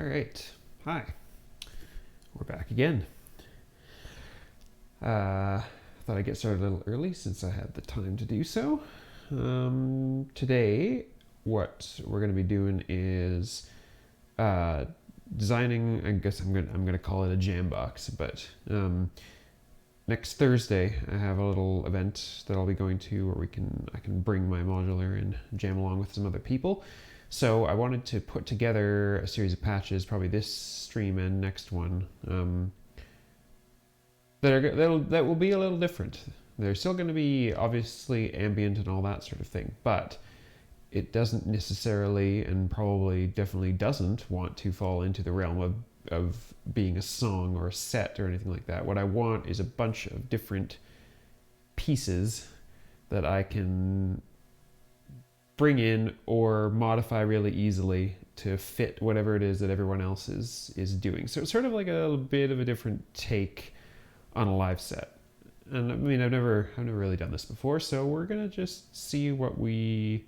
All right. Hi. We're back again. I thought I'd get started a little early since I had the time to do so. Today, what we're going to be doing is designing. I guess I'm going to call it a jam box. But next Thursday, I have a little event that I'll be going to where I can bring my modular and jam along with some other people. So I wanted to put together a series of patches, probably this stream and next one, that will be a little different. They're still going to be obviously ambient and all that sort of thing, but it doesn't necessarily, and probably definitely doesn't, want to fall into the realm of being a song or a set or anything like that. What I want is a bunch of different pieces that I can bring in or modify really easily to fit whatever it is that everyone else is doing. So it's sort of like a bit of a different take on a live set. And I mean, I've never really done this before, so we're gonna just see what we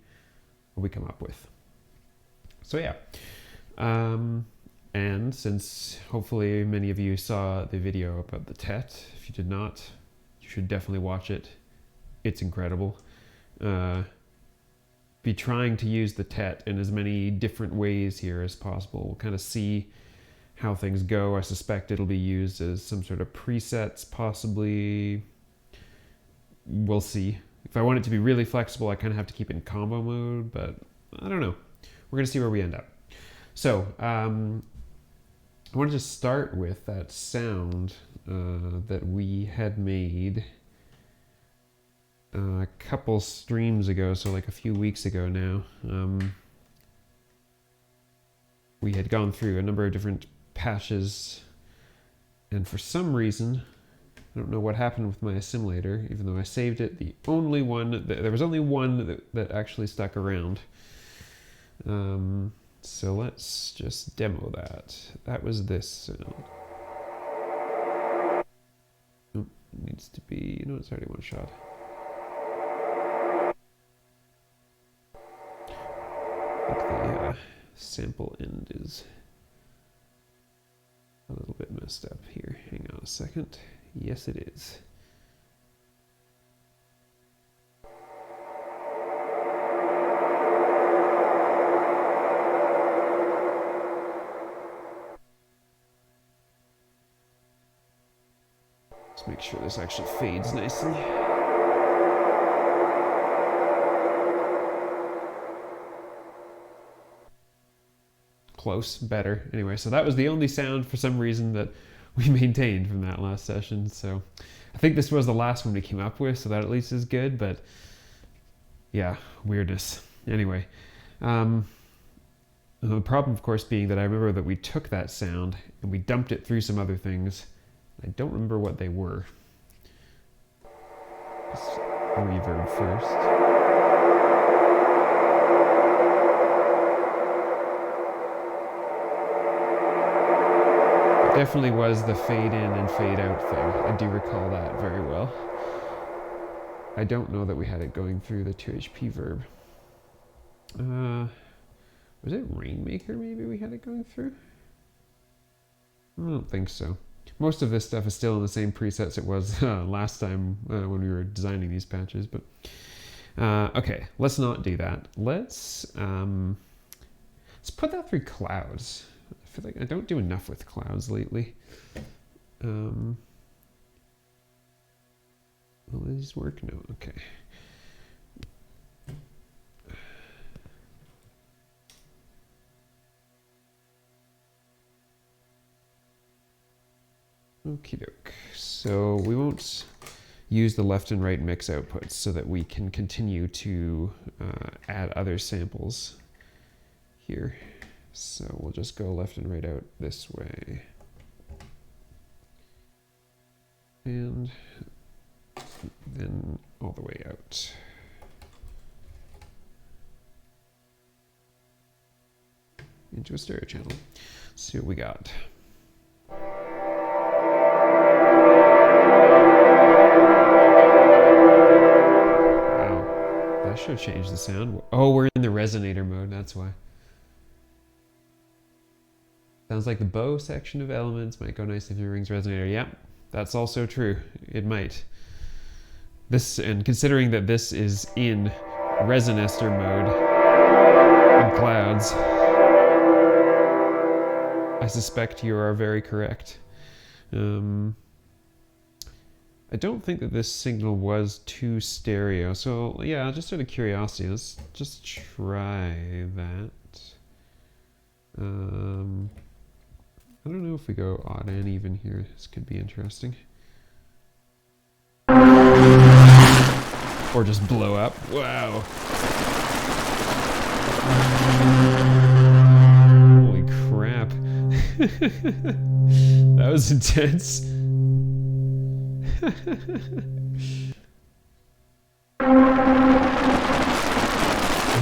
come up with. So yeah, and since hopefully many of you saw the video about the TET, if you did not, you should definitely watch it. It's incredible. Be trying to use the TET in as many different ways here as possible. We'll kind of see how things go. I suspect it'll be used as some sort of presets, possibly. We'll see. If I want it to be really flexible, I kind of have to keep it in combo mode, but I don't know. We're going to see where we end up. So, I wanted to start with that sound that we had made a couple streams ago, so like a few weeks ago now. We had gone through a number of different patches, and for some reason, I don't know what happened with my assimilator, even though I saved it, there was only one that actually stuck around. So let's just demo that. That was this sound. Oh, it needs to be, it's already one shot. I think the sample end is a little bit messed up here. Hang on a second. Yes, it is. Let's make sure this actually fades nicely. Close, better. Anyway, so that was the only sound for some reason that we maintained from that last session. So I think this was the last one we came up with, so that at least is good, but yeah, weirdness. Anyway, the problem, of course, being that I remember that we took that sound and we dumped it through some other things. I don't remember what they were. Let's reverb first. Definitely was the fade in and fade out thing. I do recall that very well. I don't know that we had it going through the 2HP verb. Was it Rainmaker maybe we had it going through? I don't think so. Most of this stuff is still in the same presets it was last time when we were designing these patches, but okay, let's not do that. Let's put that through clouds. I feel like I don't do enough with clouds lately. Will these work? No, okay. Okie doke. So we won't use the left and right mix outputs so that we can continue to add other samples here. So we'll just go left and right out this way. And then all the way out. Into a stereo channel. Let's see what we got. Wow, that should change the sound. Oh, we're in the resonator mode, that's why. Sounds like the bow section of Elements might go nicely through Rings Resonator. Yeah, that's also true. It might. This, and considering that this is in Resonator mode in Clouds, I suspect you are very correct. I don't think that this signal was too stereo, so yeah, just out of curiosity, let's just try that. I don't know if we go odd and even here. This could be interesting. Or just blow up. Wow. Holy crap. That was intense. I'm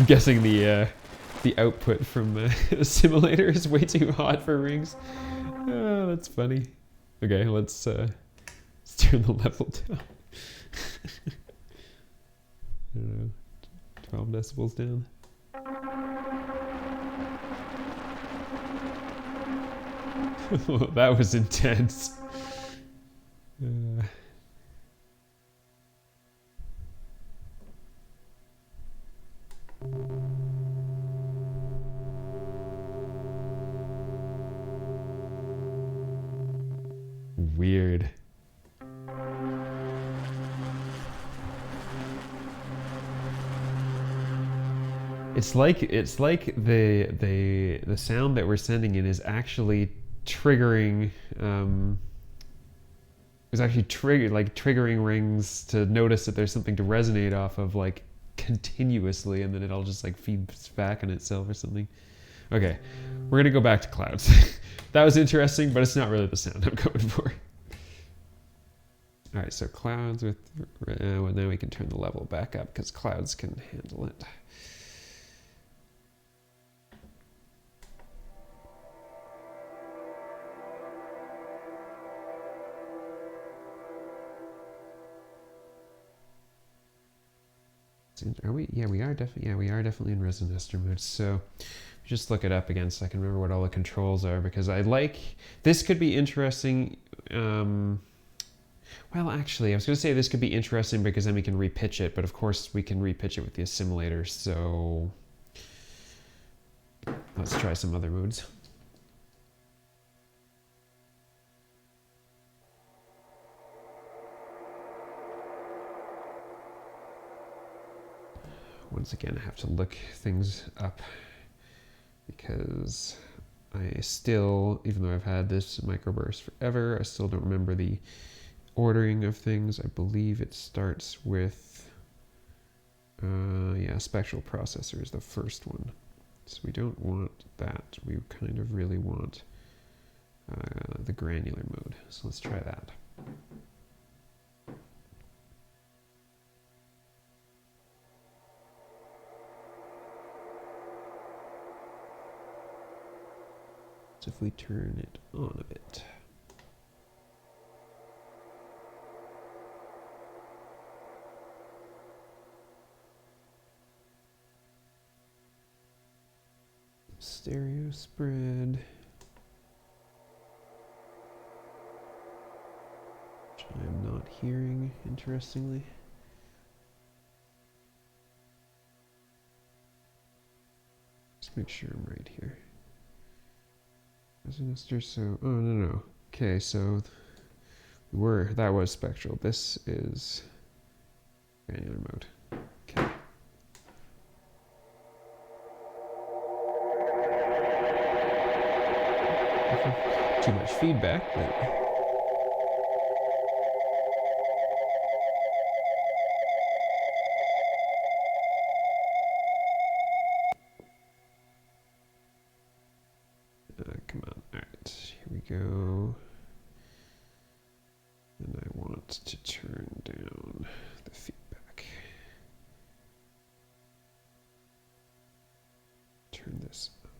guessing the output from a simulator is way too hot for Rings. Oh, that's funny. Okay, let's turn the level down. I don't know, 12 decibels down. That was intense. Weird. It's like the sound that we're sending in is actually triggering triggering Rings to notice that there's something to resonate off of, like, continuously, and then it all just like feeds back on itself or something. Okay, we're gonna go back to Clouds. That was interesting, but it's not really the sound I'm going for. All right, so Clouds with, well, now we can turn the level back up because Clouds can handle it. Are we? Yeah, we are definitely. Yeah, we are definitely in Resonator mode. So, just look it up again so I can remember what all the controls are, because I like this. Could be interesting. Well, actually, I was going to say this could be interesting because then we can repitch it, but of course we can repitch it with the assimilator. So, let's try some other modes. Once again, I have to look things up because I still, even though I've had this microburst forever, I still don't remember the ordering of things. I believe it starts with, yeah, spectral processor is the first one. So we don't want that. We kind of really want the granular mode. So let's try that. So if we turn it on a bit. Stereo spread. Which I am not hearing, interestingly. Just make sure I'm right here. Resonator, so, oh no. Okay, so that was spectral. This is granular mode. Okay. Too much feedback, but come on. All right, here we go. And I want to turn down the feedback. Turn this up.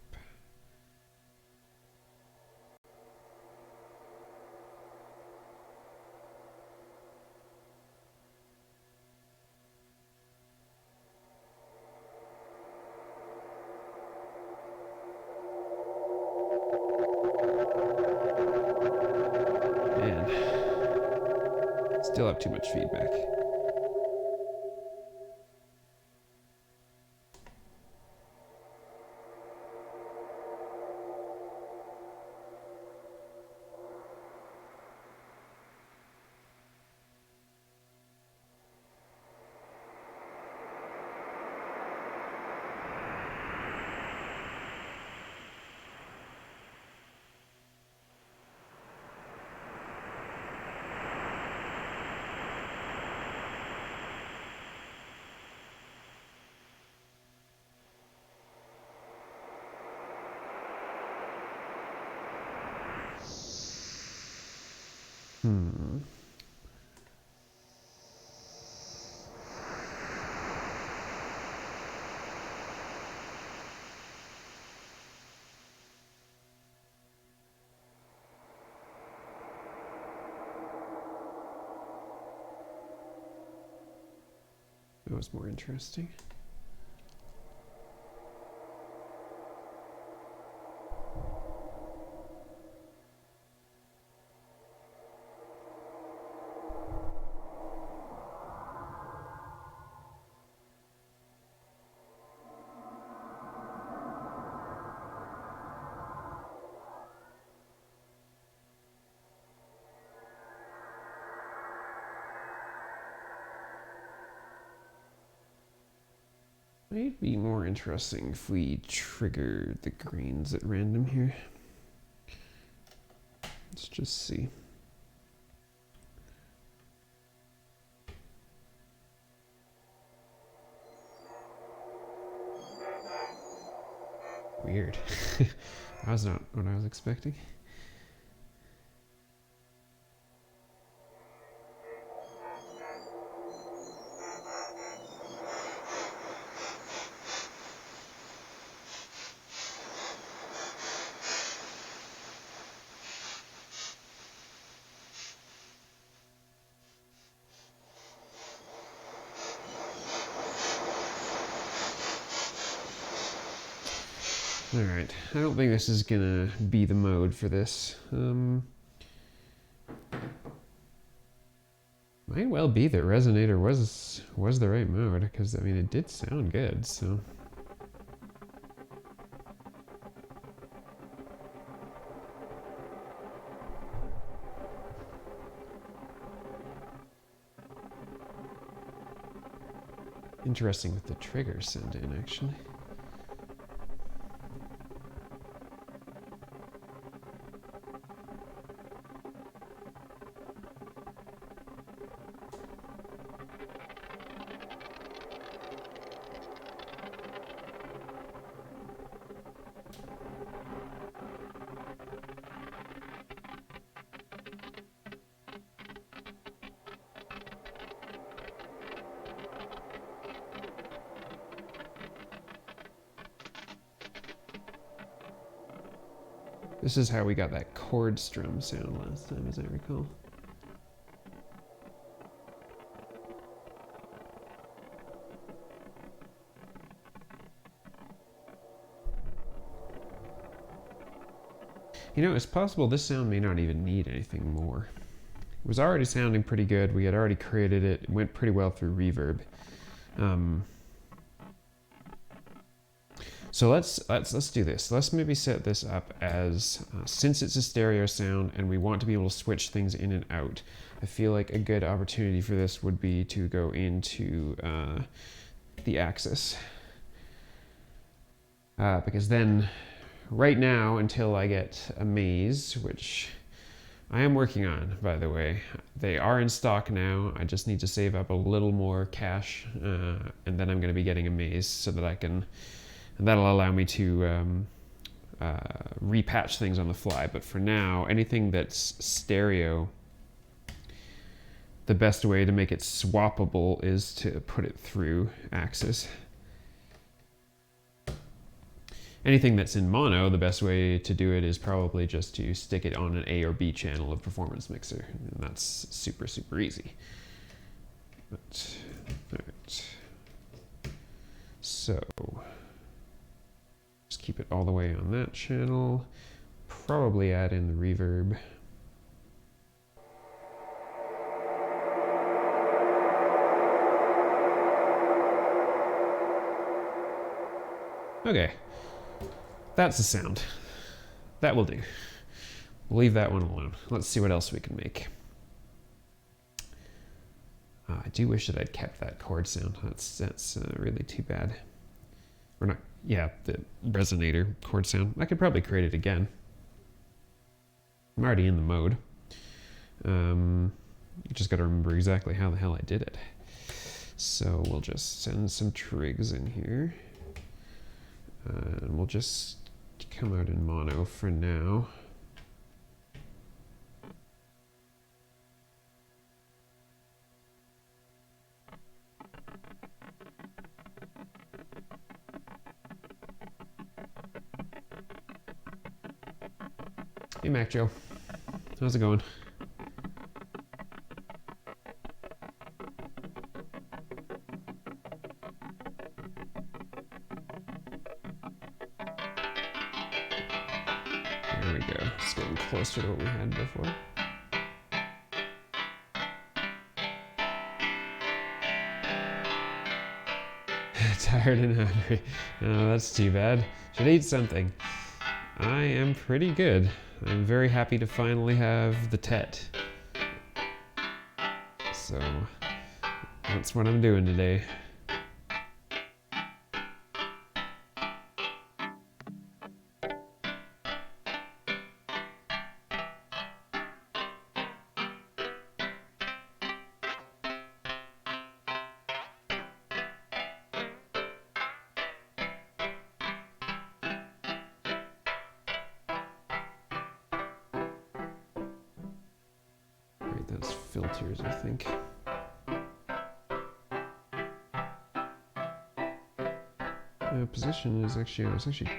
Still have too much feedback. That was more interesting. Might be more interesting if we trigger the greens at random here. Let's just see. Weird. That was not what I was expecting. Alright, I don't think this is gonna be the mode for this. Might well be that Resonator was the right mode, because, I mean, it did sound good, so... Interesting with the triggers sent in, actually. This is how we got that chord strum sound last time, as I recall. You know, it's possible this sound may not even need anything more. It was already sounding pretty good. We had already created it. It went pretty well through reverb. So let's do this. Let's maybe set this up as, since it's a stereo sound and we want to be able to switch things in and out, I feel like a good opportunity for this would be to go into the axis. Because then, right now, until I get a maze, which I am working on, by the way, they are in stock now. I just need to save up a little more cash, and then I'm going to be getting a maze so that I can... And that'll allow me to repatch things on the fly. But for now, anything that's stereo, the best way to make it swappable is to put it through Axis. Anything that's in mono, the best way to do it is probably just to stick it on an A or B channel of Performance Mixer. And that's super, super easy. But, all right. So... just keep it all the way on that channel. Probably add in the reverb. Okay, that's the sound. That will do. We'll leave that one alone. Let's see what else we can make. I do wish that I'd kept that chord sound. That's really too bad. Or not, yeah, the resonator chord sound. I could probably create it again. I'm already in the mode. You just gotta remember exactly how the hell I did it. So we'll just send some trigs in here. And we'll just come out in mono for now. Hey Mac Joe, how's it going? There we go, it's getting closer to what we had before. Tired and hungry. Oh, that's too bad. Should eat something. I am pretty good. I'm very happy to finally have the tet. So that's what I'm doing today. Right, that's filters, I think. Position is actually, it's actually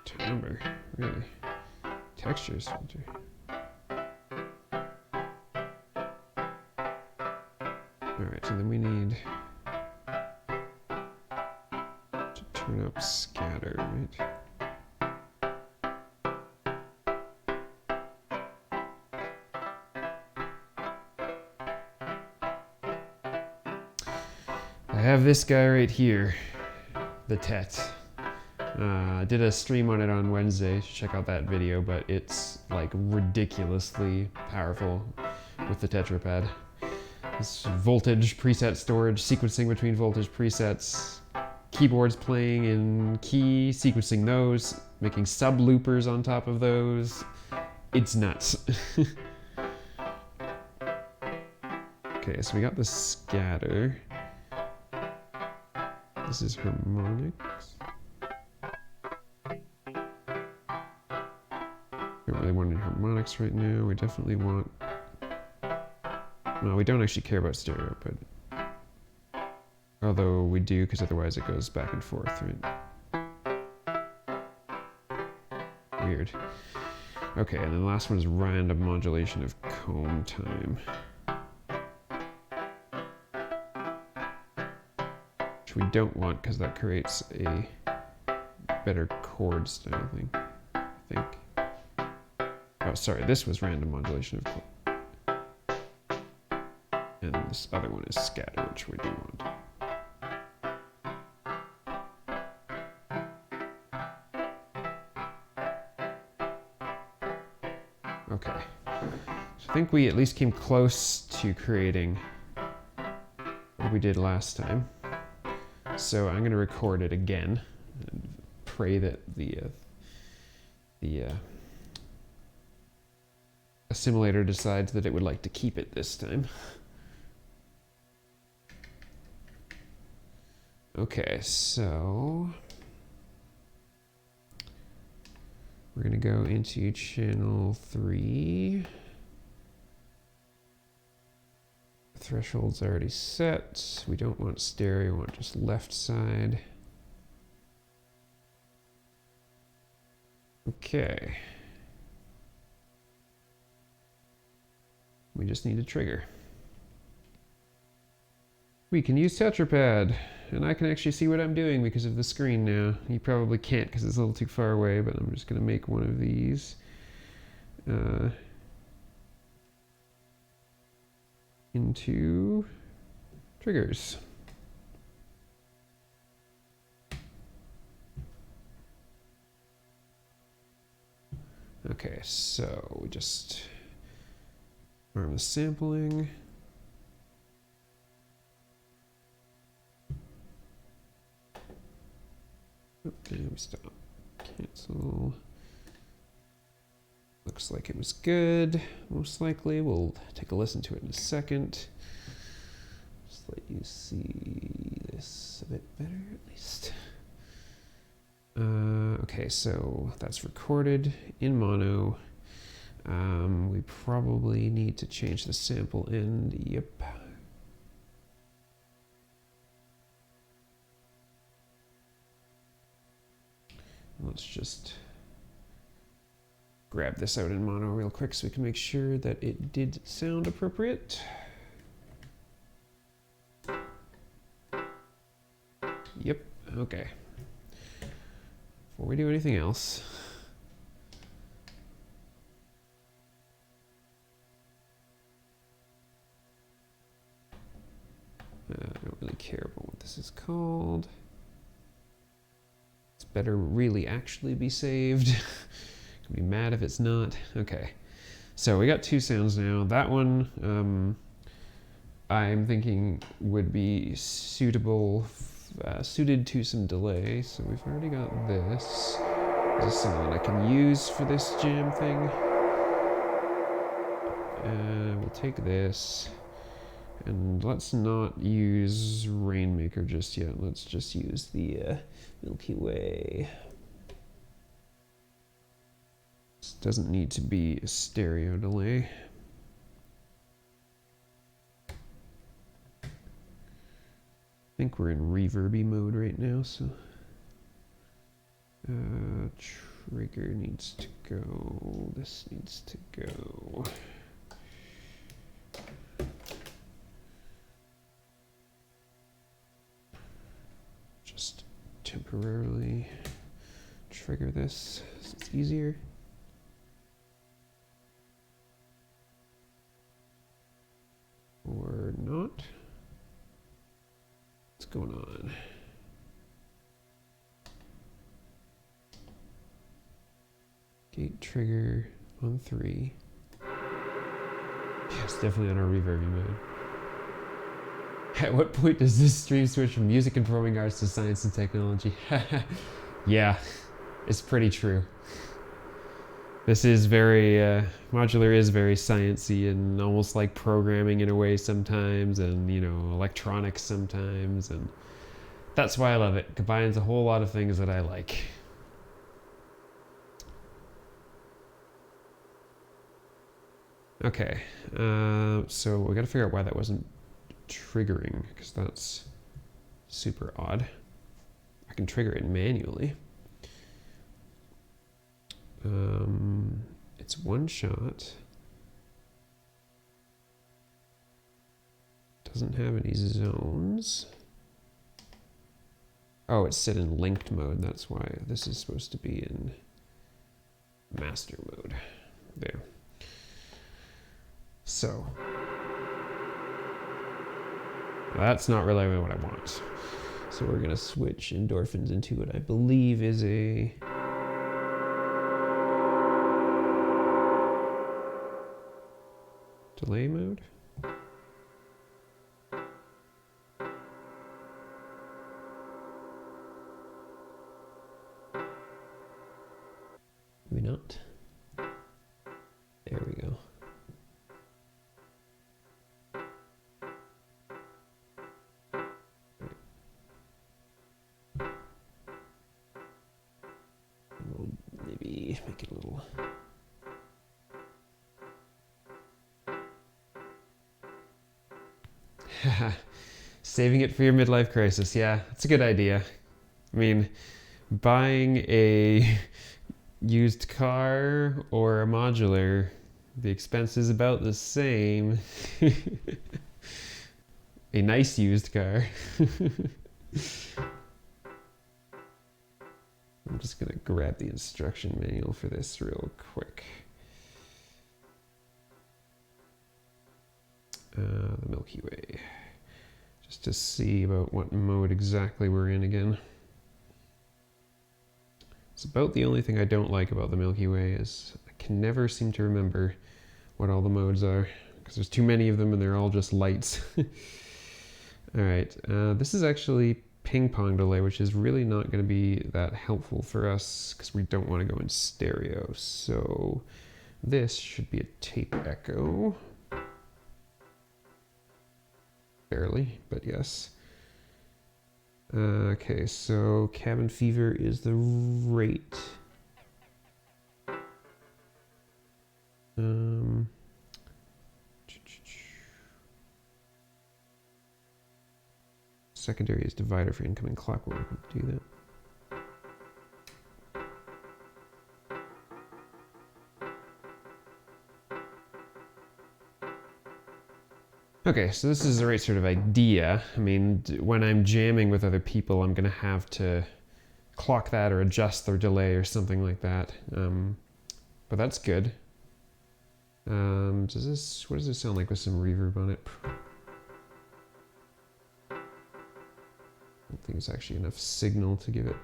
timbre, really. Textures filter. Alright, so then we need to turn up scatter, right? I have this guy right here, the tet. I did a stream on it on Wednesday. You should check out that video, but it's like ridiculously powerful with the tetrapad. This voltage preset storage, sequencing between voltage presets, keyboards playing in key, sequencing those, making sub loopers on top of those. It's nuts. Okay, so we got the scatter. This is harmonics. Don't really want any harmonics right now. We definitely want... No, we don't actually care about stereo, but... Although we do, because otherwise it goes back and forth, right? Weird. Okay, and then the last one is random modulation of comb time. Which we don't want, because that creates a better chord style thing, I think. Oh, sorry, this was random modulation of chord. And this other one is scatter, which we do want. Okay, so I think we at least came close to creating what we did last time. So I'm going to record it again and pray that the assimilator decides that it would like to keep it this time. Okay, so we're going to go into channel 3. Threshold's already set. We don't want stereo, we want just left side. Okay. We just need a trigger. We can use Tetrapad, and I can actually see what I'm doing because of the screen now. You probably can't because it's a little too far away, but I'm just going to make one of these. Into triggers. Okay, so we just arm the sampling. Okay, we stop. Cancel. Looks like it was good, most likely. We'll take a listen to it in a second. Just let you see this a bit better, at least. Okay, so that's recorded in mono. We probably need to change the sample end. Yep. Let's just grab this out in mono real quick so we can make sure that it did sound appropriate. Yep, okay. Before we do anything else, I don't really care about what this is called. It's better really actually be saved. I'll be mad if it's not. Okay, so we got two sounds now. That one I'm thinking would be suitable, suited to some delay. So we've already got this. This is something I can use for this jam thing. We'll take this. And let's not use Rainmaker just yet. Let's just use the Milky Way. This doesn't need to be a stereo delay. I think we're in reverby mode right now, so trigger needs to go. This needs to go. Just temporarily trigger this so it's easier. Or not. What's going on? Gate trigger on 3. Yes, definitely on our reverby mode. At what point does this stream switch from music and performing arts to science and technology? Yeah, it's pretty true. This is very, modular is very sciencey and almost like programming in a way sometimes, and you know, electronics sometimes, and that's why I love it. It combines a whole lot of things that I like. Okay, so we gotta figure out why that wasn't triggering, because that's super odd. I can trigger it manually. It's one shot. Doesn't have any zones. Oh, it's set in linked mode. That's why this is supposed to be in master mode. There. So that's not really what I want. So we're gonna switch endorphins into what I believe is a delay mode. Maybe not. There we go. We'll maybe make it a little. Saving it for your midlife crisis. Yeah, that's a good idea. I mean, buying a used car or a modular, the expense is about the same. A nice used car. I'm just gonna grab the instruction manual for this real quick. The Milky Way. Just to see about what mode exactly we're in again. It's about the only thing I don't like about the Milky Way is I can never seem to remember what all the modes are, because there's too many of them and they're all just lights. All right, this is actually ping pong delay, which is really not going to be that helpful for us because we don't want to go in stereo. So this should be a tape echo. Barely, but yes. Okay, so cabin fever is the rate. Secondary is divider for incoming clock. We're going to do that. Okay, so this is the right sort of idea. I mean, when I'm jamming with other people, I'm going to have to clock that or adjust their delay or something like that. But that's good. What does this sound like with some reverb on it? I don't think it's actually enough signal to give it.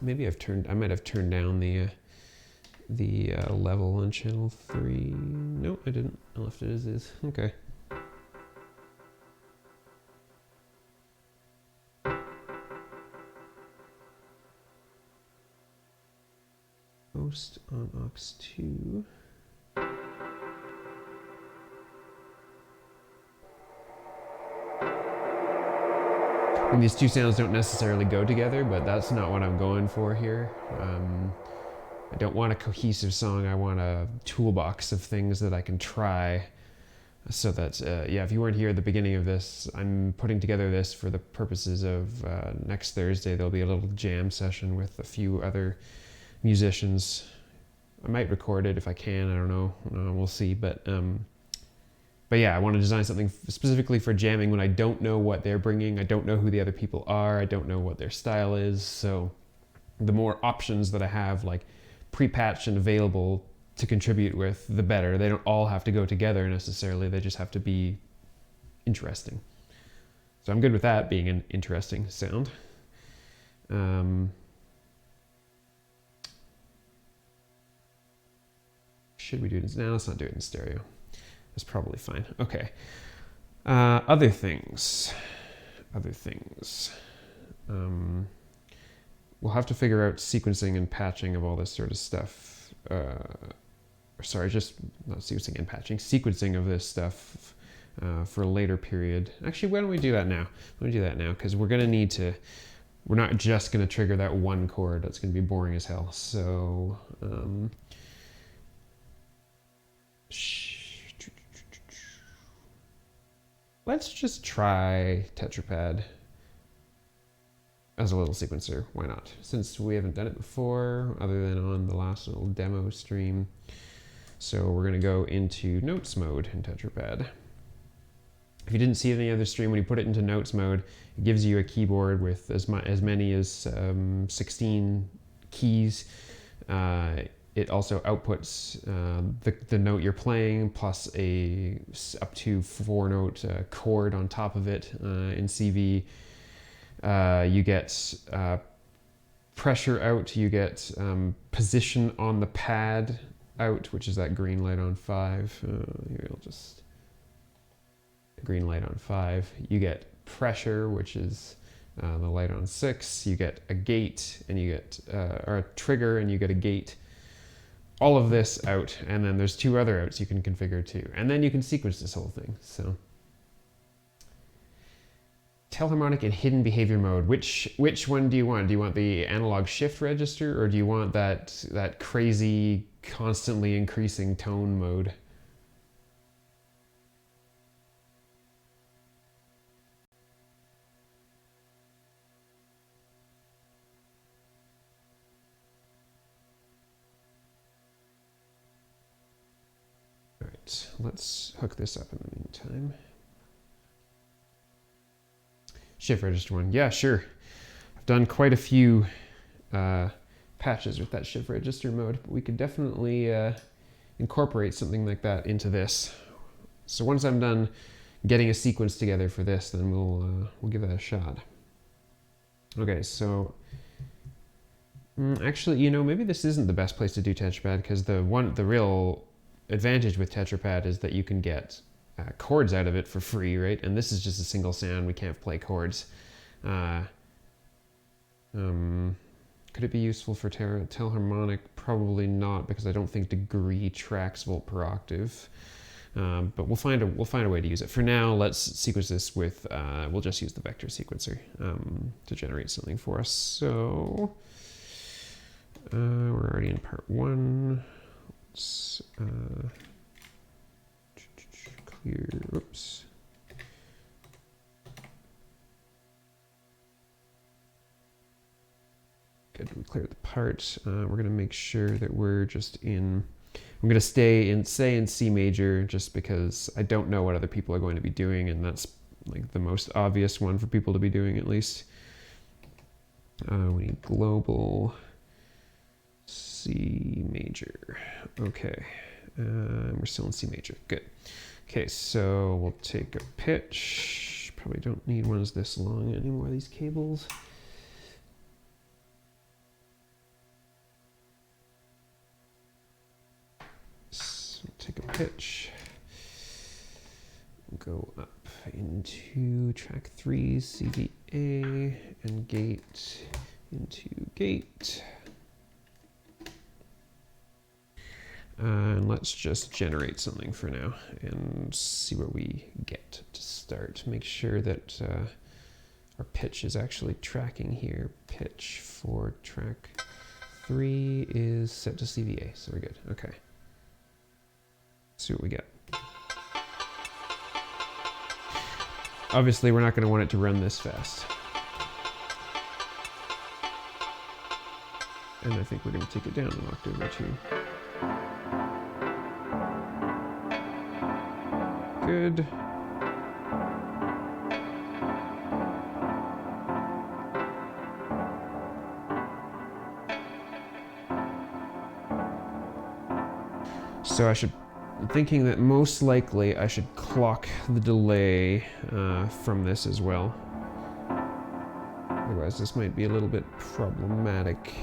Maybe I might have turned down the level on channel 3. No, I didn't. I left it as is. Okay. Post on aux 2. And these two sounds don't necessarily go together, but that's not what I'm going for here. I don't want a cohesive song. I want a toolbox of things that I can try. So that, yeah, if you weren't here at the beginning of this, I'm putting together this for the purposes of next Thursday. There'll be a little jam session with a few other musicians. I might record it if I can. I don't know. We'll see. But yeah, I want to design something specifically for jamming when I don't know what they're bringing. I don't know who the other people are. I don't know what their style is. So the more options that I have, like pre-patched and available to contribute with, the better. They don't all have to go together necessarily. They just have to be interesting. So I'm good with that being an interesting sound. Should we do this? No, let's not do it in stereo. It's probably fine. Okay. Other things. We'll have to figure out sequencing and patching of all this sort of stuff. Sorry, just not sequencing and patching. Sequencing of this stuff for a later period. Actually, why don't we do that now? Why don't we do that now? Because we're going to need to... We're not just going to trigger that one chord. That's going to be boring as hell. So... let's just try Tetrapad as a little sequencer. Why not? Since we haven't done it before, other than on the last little demo stream. So we're going to go into notes mode in Tetrapad. If you didn't see any other stream, when you put it into notes mode, it gives you a keyboard with as many as 16 keys. It also outputs the note you're playing plus a up to 4-note chord on top of it in CV. You get pressure out, you get position on the pad out, which is that green light on 5. Here, I'll just... green light on 5. You get pressure, which is the light on 6. You get a gate, and you get... or a trigger, and you get a gate. All of this out, and then there's 2 other outs you can configure too. And then you can sequence this whole thing, so... Telharmonic and hidden behavior mode. Which one do you want? Do you want the analog shift register, or do you want that crazy, constantly increasing tone mode? All right, let's hook this up in the meantime. Shift register one. Yeah, sure. I've done quite a few patches with that shift register mode, but we could definitely incorporate something like that into this. So once I'm done getting a sequence together for this, then we'll give that a shot. Okay, so Actually, you know, maybe this isn't the best place to do Tetrapad, because the real advantage with Tetrapad is that you can get chords out of it for free, right? And this is just a single sound. We can't play chords. Could it be useful for Telharmonic? Probably not, because I don't think degree tracks volt per octave. But we'll find a way to use it. For now, let's sequence this with. We'll just use the vector sequencer to generate something for us. So we're already in part 1. Let's clear. Oops. Good, we cleared the part. We're going to make sure that we're just in. I'm going to stay in C major, just because I don't know what other people are going to be doing, and that's like the most obvious one for people to be doing, at least. We need global C major. Okay, we're still in C major. Good. Okay, so we'll take a pitch. Probably don't need ones this long anymore, these cables. Take a pitch, go up into track 3, CVA, and gate into gate. And let's just generate something for now and see what we get to start. Make sure that our pitch is actually tracking here. Pitch for track 3 is set to CVA, so we're good. Okay. See what we get. Obviously, we're not going to want it to run this fast. And I think we're going to take it down an octave or 2. Good. So I'm thinking that most likely I should clock the delay from this as well. Otherwise this might be a little bit problematic.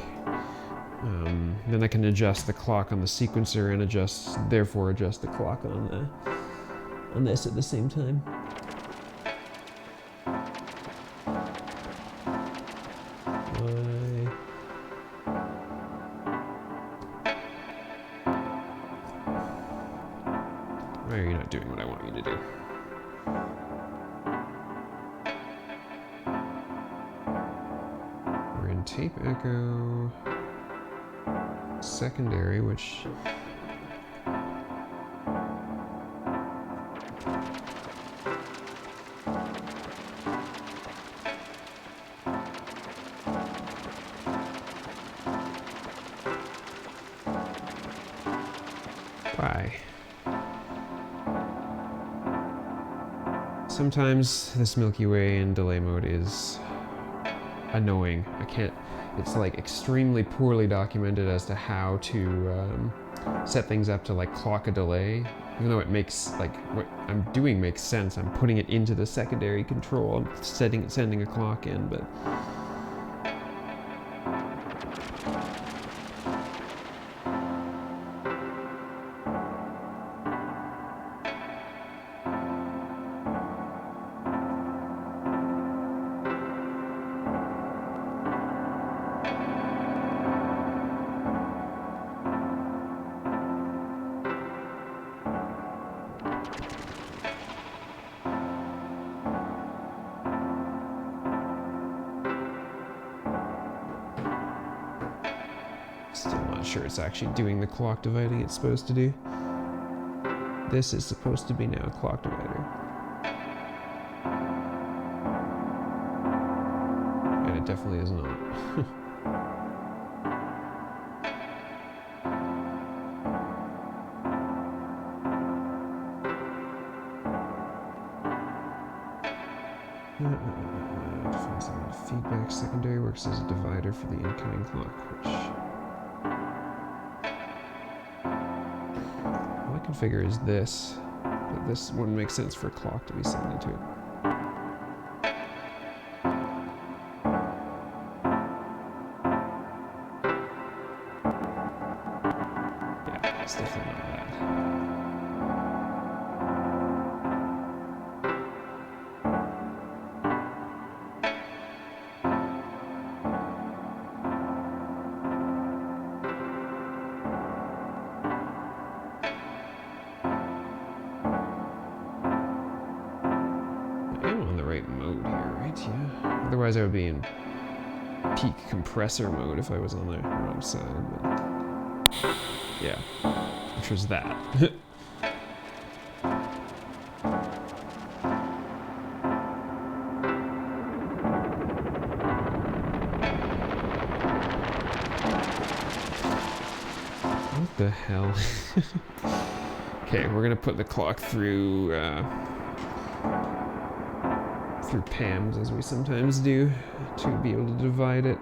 Then I can adjust the clock on the sequencer and therefore adjust the clock on this at the same time. Why are you not doing what I want you to do? We're in tape echo, secondary, which why? Sometimes this Milky Way in delay mode is annoying. It's like extremely poorly documented as to how to set things up to like clock a delay. Even though it makes, like, what I'm doing makes sense. I'm putting it into the secondary control. I'm sending a clock in, but still not sure it's actually doing the clock dividing it's supposed to do. This is supposed to be now a clock divider. And it definitely is not. Feedback secondary works as a divider for the incoming clock, which all I can figure is this, but this wouldn't make sense for a clock to be sent into it. It's definitely not that. I am on the right mode here, right? Yeah. Otherwise I would be in peak compressor mode if I was on the wrong side. But yeah, which was that. What the hell? Okay, we're gonna put the clock through through PAMs, as we sometimes do, to be able to divide it.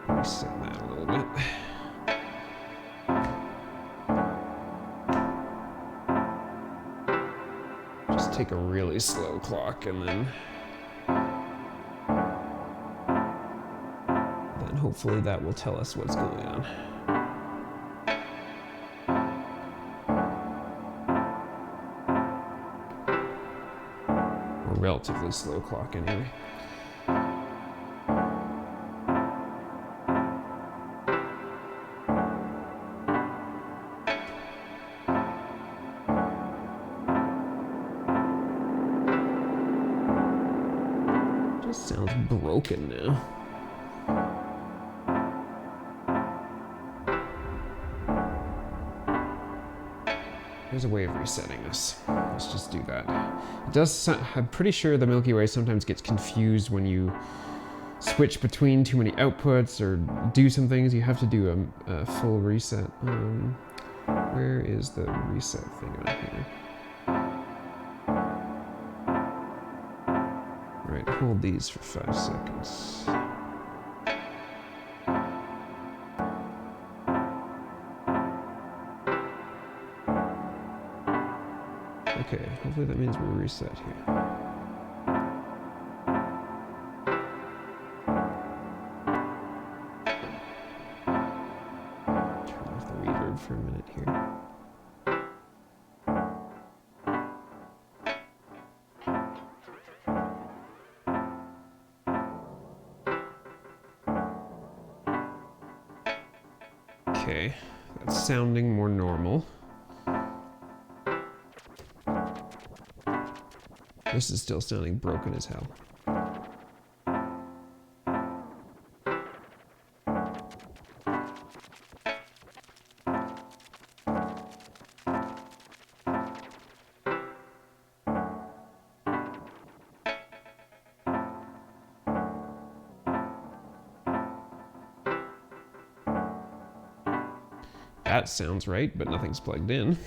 Reset that a little bit. Just take a really slow clock and then hopefully that will tell us what's going on. A relatively slow clock anyway. Just sounds broken now. There's a way of resetting this. Let's just do that. It does. I'm pretty sure the Milky Way sometimes gets confused when you switch between too many outputs or do some things. You have to do a full reset. Where is the reset thing on here? All right, hold these for 5 seconds. Okay, hopefully that means we're reset here. Turn off the reverb for a minute here. Okay, that's sounding more normal. This is still sounding broken as hell. That sounds right, but nothing's plugged in.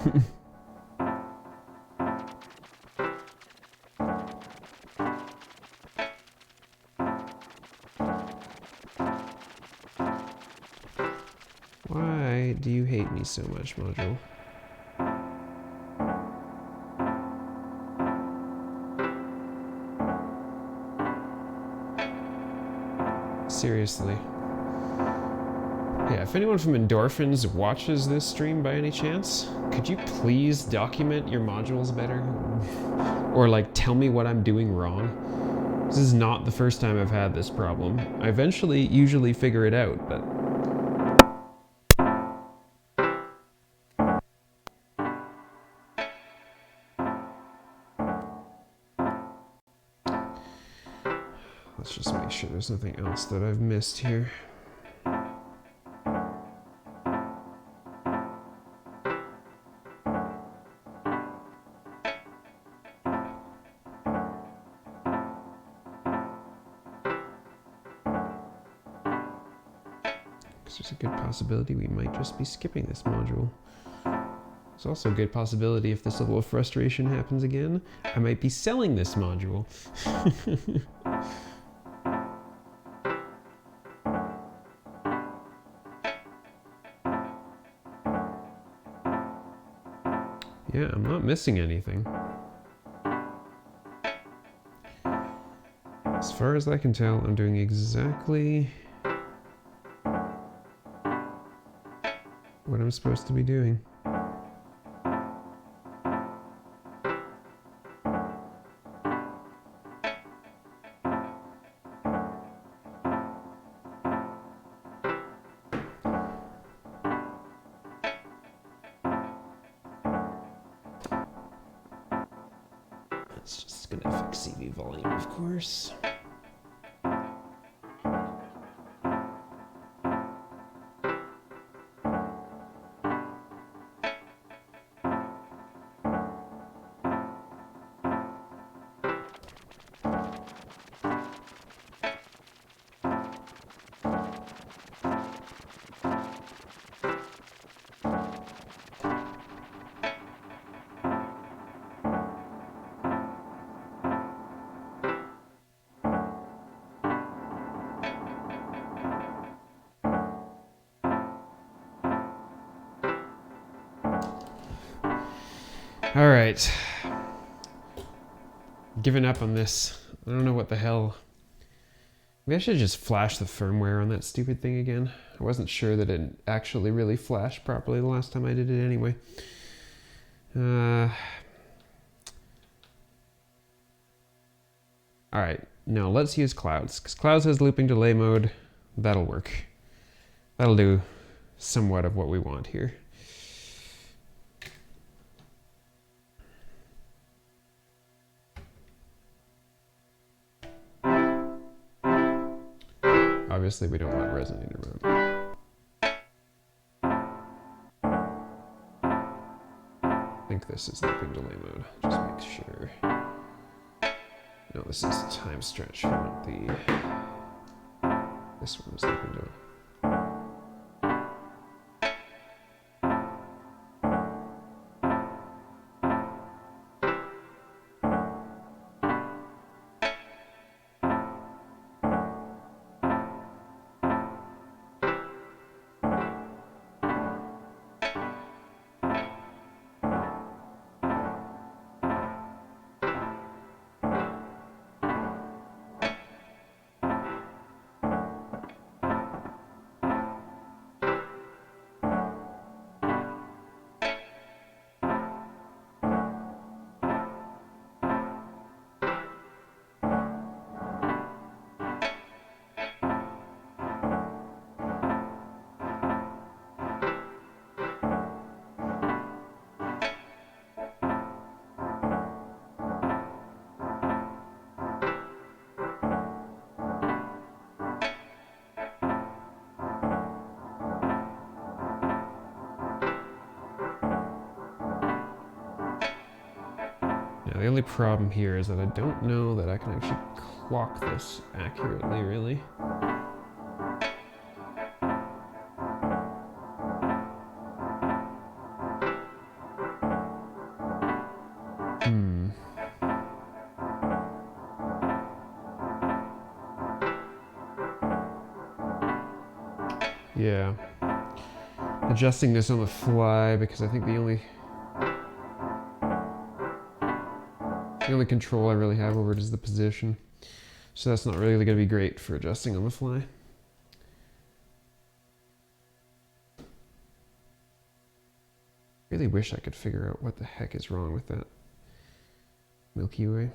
Why do you hate me so much, module? Seriously. Yeah, if anyone from Endorphins watches this stream by any chance, could you please document your modules better? Or like tell me what I'm doing wrong? This is not the first time I've had this problem. I usually figure it out, but let's just make sure there's nothing else that I've missed here. There's a good possibility we might just be skipping this module. There's also a good possibility if this level of frustration happens again, I might be selling this module. Yeah, I'm not missing anything. As far as I can tell, I'm doing exactly what I'm supposed to be doing. It's just gonna affect CV volume, of course. All right. Giving up on this. I don't know what the hell. Maybe I should just flash the firmware on that stupid thing again. I wasn't sure that it actually really flashed properly the last time I did it anyway. All right. No, let's use clouds, because clouds has looping delay mode. That'll work. That'll do somewhat of what we want here. Obviously, we don't want resonator mode. I think this is looping delay mode. Just make sure. No, this is time stretch. We want this one is looping delay. Now, the only problem here is that I don't know that I can actually clock this accurately, really. Yeah. Adjusting this on the fly, because I think the only control I really have over it is the position. So that's not really going to be great for adjusting on the fly. Really wish I could figure out what the heck is wrong with that Milky Way.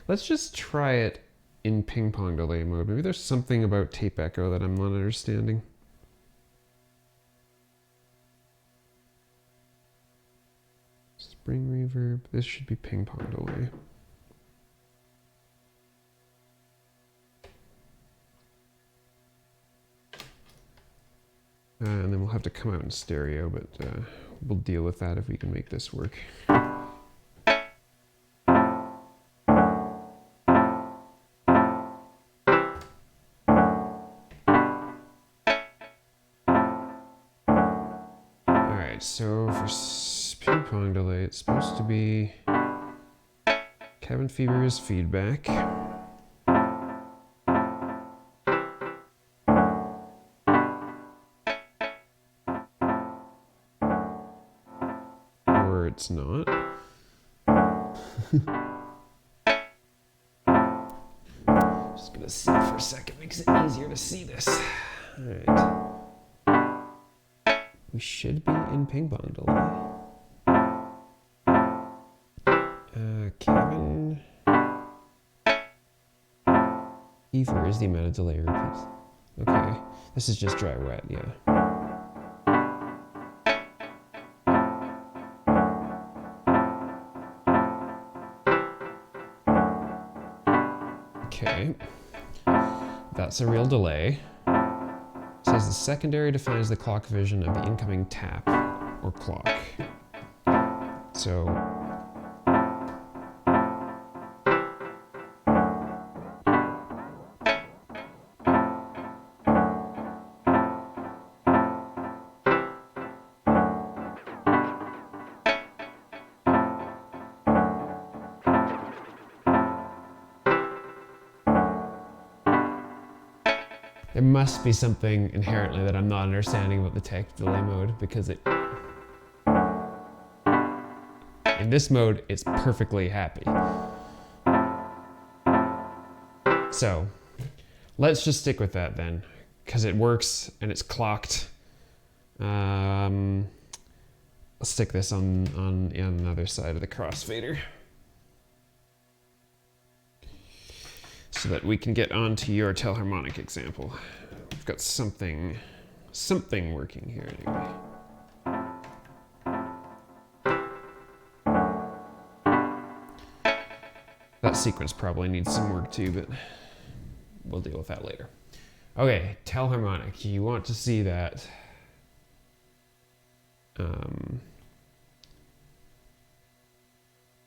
Let's just try it in ping pong delay mode. Maybe there's something about tape echo that I'm not understanding. Spring reverb. This should be ping pong delay. And then we'll have to come out in stereo, but we'll deal with that if we can make this work. Alright, so for ping pong delay, it's supposed to be cabin fever is feedback. it's not. Just gonna see for a second, makes it easier to see this. Alright. We should be in ping pong delay. Kevin. Either is the amount of delay repeats. Okay, this is just dry wet, yeah. Okay, that's a real delay. It says the secondary defines the clock vision of the incoming tap or clock. So there must be something inherently that I'm not understanding about the tech delay mode, because it, in this mode, it's perfectly happy. So let's just stick with that then, because it works and it's clocked. I'll stick this on the other side of the crossfader, so that we can get on to your Telharmonic example. We've got something working here anyway. That sequence probably needs some work too, but we'll deal with that later. Okay, Telharmonic. You want to see that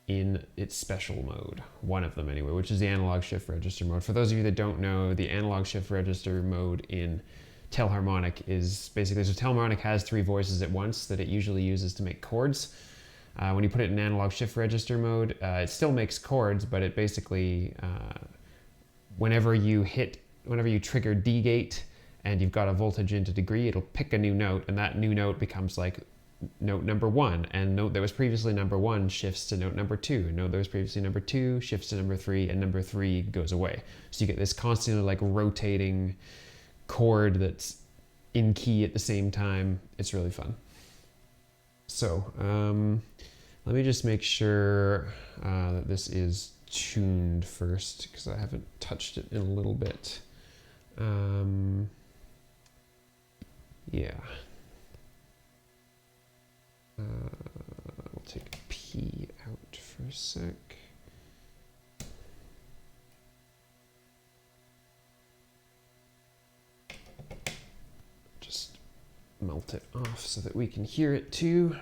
in its special mode, one of them anyway, which is the analog shift register mode. For those of you that don't know, the analog shift register mode in Telharmonic is basically, so Telharmonic has 3 voices at once that it usually uses to make chords. When you put it in analog shift register mode, it still makes chords, but it basically, whenever you trigger D gate and you've got a voltage into degree, it'll pick a new note, and that new note becomes like note number 1, and note that was previously number 1 shifts to note number 2, and note that was previously number 2 shifts to number 3, and number 3 goes away. So you get this constantly like rotating chord that's in key at the same time. It's really fun. So let me just make sure that this is tuned first, because I haven't touched it in a little bit. Yeah. We'll take P out for a sec. Just melt it off so that we can hear it too.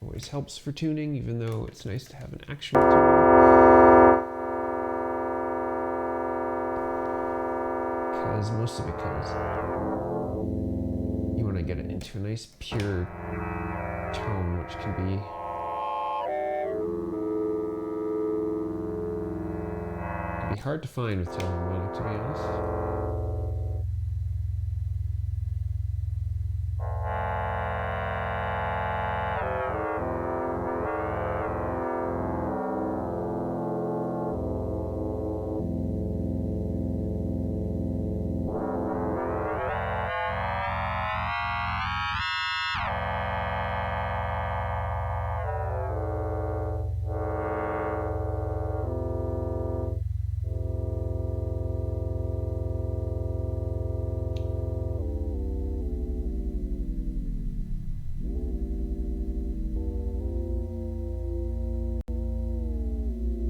Always helps for tuning, even though it's nice to have an actual tune. Mostly because you want to get it into a nice pure tone, which can be hard to find with Telharmonic, to be honest.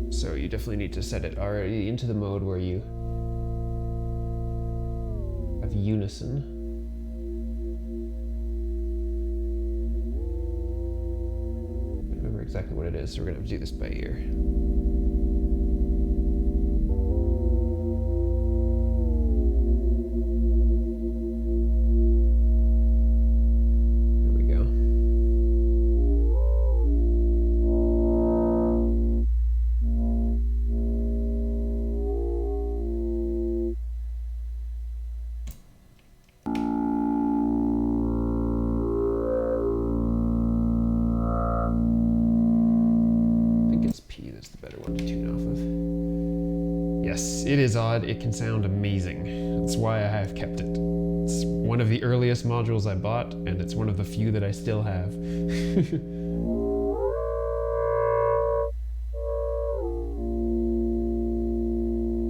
So you definitely need to set it already into the mode where you have unison. I don't remember exactly what it is, so we're gonna have to do this by ear. Yes, it is odd. It can sound amazing. That's why I have kept it. It's one of the earliest modules I bought, and it's one of the few that I still have. Okay,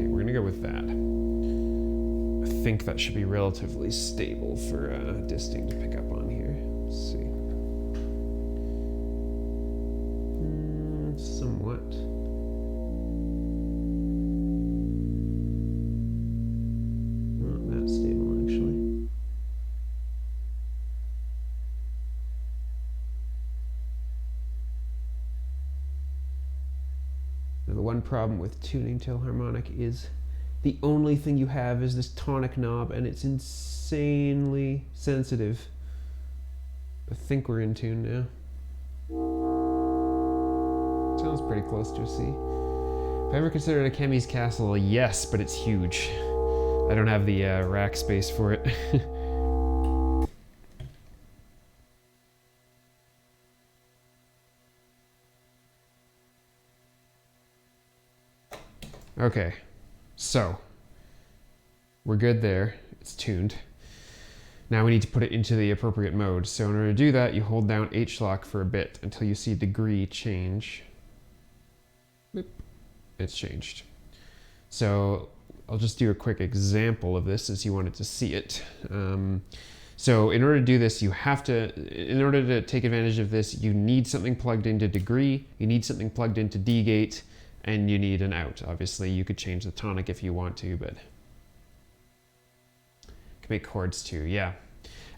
we're gonna go with that. I think that should be relatively stable for Distinct to pick up on here. Let's see. Somewhat. Not that stable, actually. Now, the one problem with tuning Telharmonic is the only thing you have is this tonic knob, and it's insanely sensitive. I think we're in tune now. Sounds pretty close to a C. If I ever considered a Chemi's Castle, yes, but it's huge. I don't have the rack space for it. Okay, so we're good there. It's tuned. Now we need to put it into the appropriate mode. So in order to do that, you hold down H-lock for a bit until you see degree change. Boop. It's changed. So I'll just do a quick example of this since you wanted to see it. So in order to do this, you have to, in order to take advantage of this, you need something plugged into degree, you need something plugged into D-gate, and you need an out. Obviously, you could change the tonic if you want to, but you can make chords too, yeah.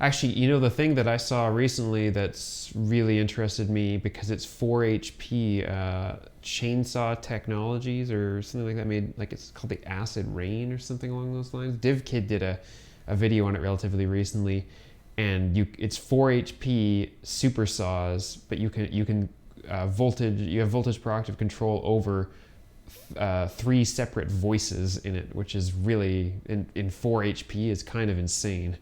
Actually, you know, the thing that I saw recently that's really interested me because it's 4HP chainsaw technologies or something like that, made like it's called the Acid Rain or something along those lines. DivKid did a video on it relatively recently, and it's 4HP super saws, but you have voltage per octave control over 3 separate voices in it, which is really in 4HP is kind of insane.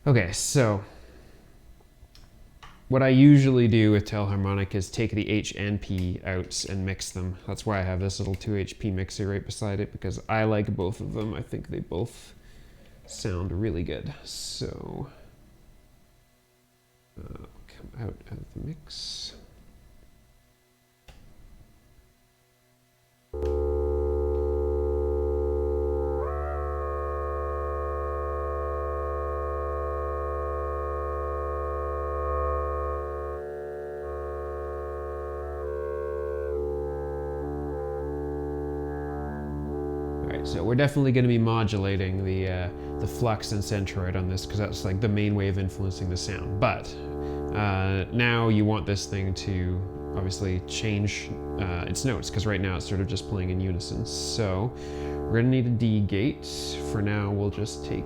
Okay, so what I usually do with Telharmonic is take the H and P outs and mix them. That's why I have this little 2HP mixer right beside it, because I like both of them. I think they both sound really good. So come out of the mix. So we're definitely going to be modulating the flux and centroid on this because that's like the main way of influencing the sound. But now you want this thing to obviously change its notes because right now it's sort of just playing in unison. So we're going to need a D gate. For now, we'll just take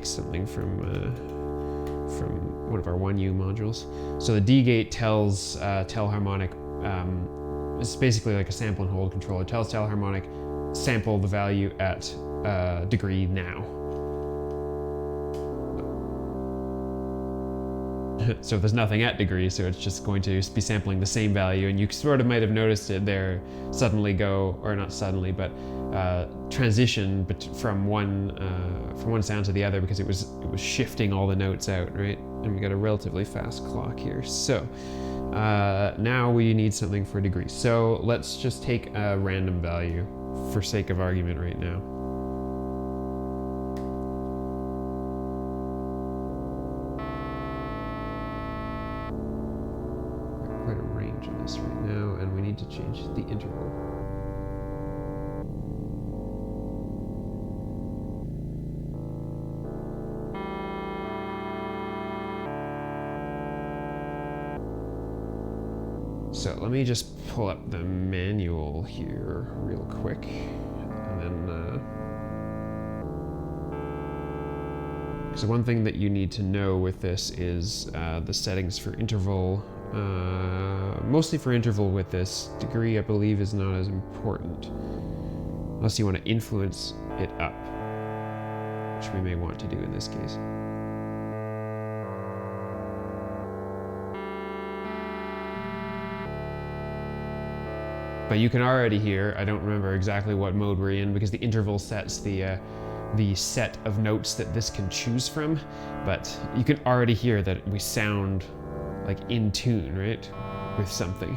something from one of our 1U modules. So the D gate tells Telharmonic. It's basically like a sample and hold controller. It tells Telharmonic, sample the value at degree now. So there's nothing at degree, so it's just going to be sampling the same value, and you sort of might have noticed it there suddenly go, or not suddenly, but transition from one sound to the other because it was shifting all the notes out, right? And we got a relatively fast clock here. So now we need something for degree. So let's just take a random value for sake of argument right now. Quite a range in this right now, and we need to change the interval. So let me just pull up the manual here real quick, and then so one thing that you need to know with this is the settings for interval. Mostly for interval with this. Degree, I believe, is not as important, unless you want to influence it up, which we may want to do in this case. But you can already hear, I don't remember exactly what mode we're in because the interval sets the set of notes that this can choose from, but you can already hear that we sound like in tune, right, with something.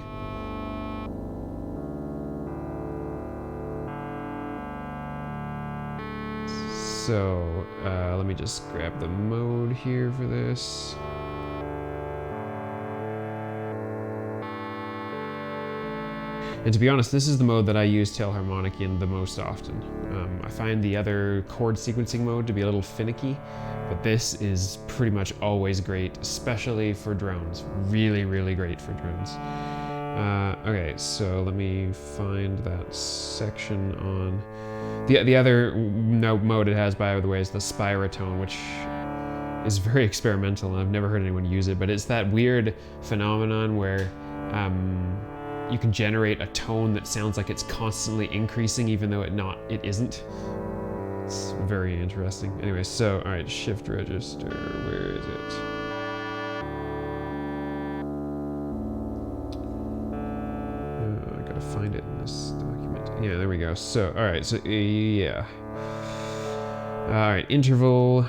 So let me just grab the mode here for this. And to be honest, this is the mode that I use Telharmonic in the most often. I find the other chord sequencing mode to be a little finicky, but this is pretty much always great, especially for drones. Really, really great for drones. Okay, so let me find that section on... The other mode it has, by the way, is the spiratone, which is very experimental, and I've never heard anyone use it, but it's that weird phenomenon where you can generate a tone that sounds like it's constantly increasing, even though it isn't. It's very interesting. Anyway, so, all right, shift register, where is it? I gotta find it in this document. Yeah, there we go. So, all right, so, yeah. All right, interval.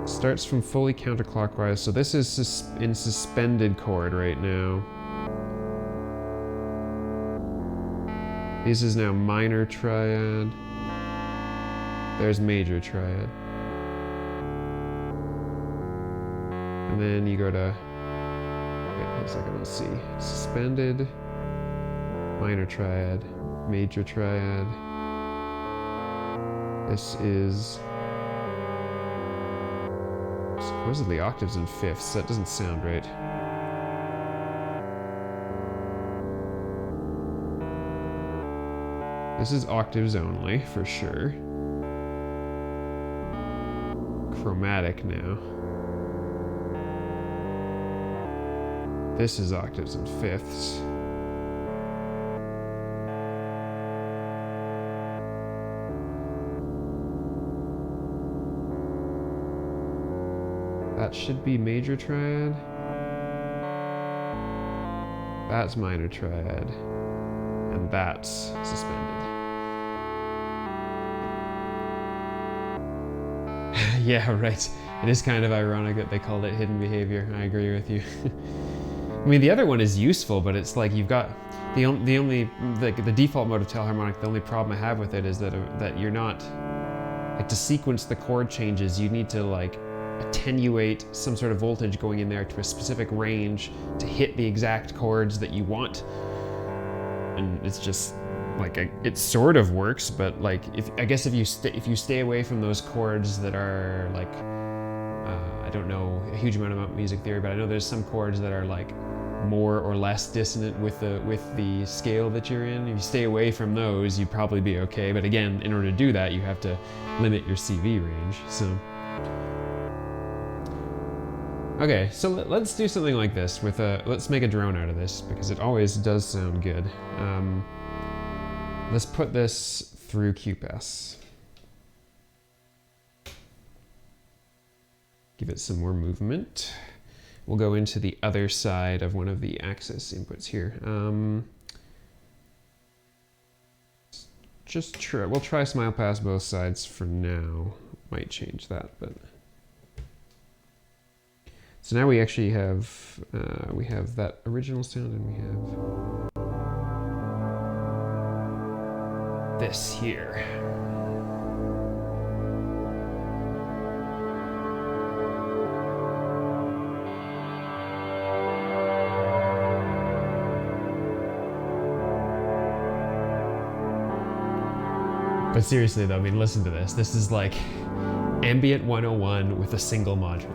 Starts from fully counterclockwise, so this is in suspended chord right now. This is now minor triad. There's major triad. And then you go to, wait a second, let's see. Suspended, minor triad, major triad. This is supposedly octaves and fifths. That doesn't sound right. This is octaves only, for sure. Chromatic now. This is octaves and fifths. That should be major triad. That's minor triad. And that's suspended. Yeah, right. It is kind of ironic that they called it hidden behavior. I agree with you. I mean, the other one is useful, but it's like you've got the default mode of Telharmonic. The only problem I have with it is that you're not like to sequence the chord changes. You need to like attenuate some sort of voltage going in there to a specific range to hit the exact chords that you want. And it's just like it sort of works, but like I guess if you stay away from those chords that are like I don't know a huge amount about music theory, but I know there's some chords that are like more or less dissonant with the scale that you're in. If you stay away from those, you'd probably be okay. But again, in order to do that, you have to limit your CV range. So okay, so let's do something like this with let's make a drone out of this because it always does sound good. Let's put this through QPass. Give it some more movement. We'll go into the other side of one of the access inputs here. We'll try smile pass both sides for now. Might change that, but. So now we actually have, we have that original sound and we have this here. But seriously though, I mean, listen to this. This is like ambient 101 with a single module.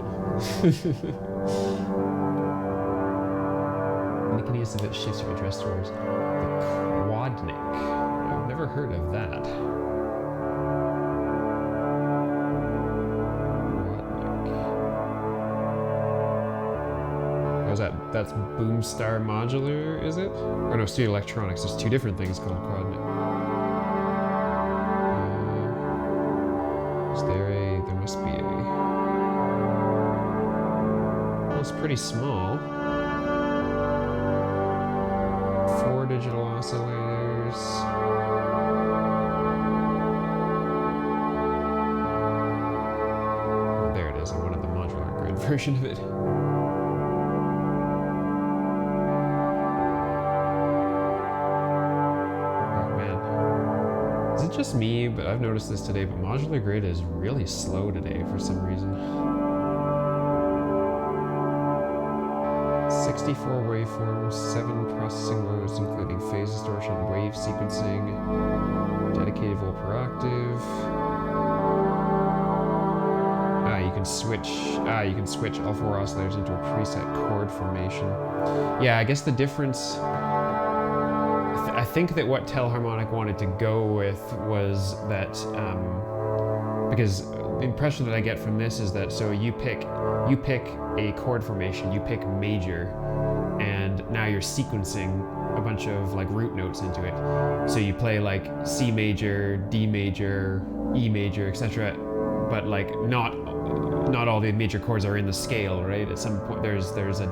Nicodemus of it shifts your interest towards the quadnic. I've never heard of that. Quadnic. Oh, that's Boomstar Modular, is it? Or no, Studio Electronics. There's two different things called quadnic. There must be a... Well, it's pretty small. 4 digital oscillators. Oh, there it is. I wanted the modular grid version of it. Just me, but I've noticed this today, but modular grid is really slow today for some reason. 64 waveforms, 7 processing modes, including phase distortion, wave sequencing, dedicated volt per octave. You can switch all 4 oscillators into a preset chord formation. Yeah, I guess the difference, I think that what Telharmonic wanted to go with was that, because the impression that I get from this is that, so you pick a chord formation, you pick major, and now you're sequencing a bunch of like root notes into it. So you play like C major, D major, E major, etc. But like not all the major chords are in the scale, right? At some point there's a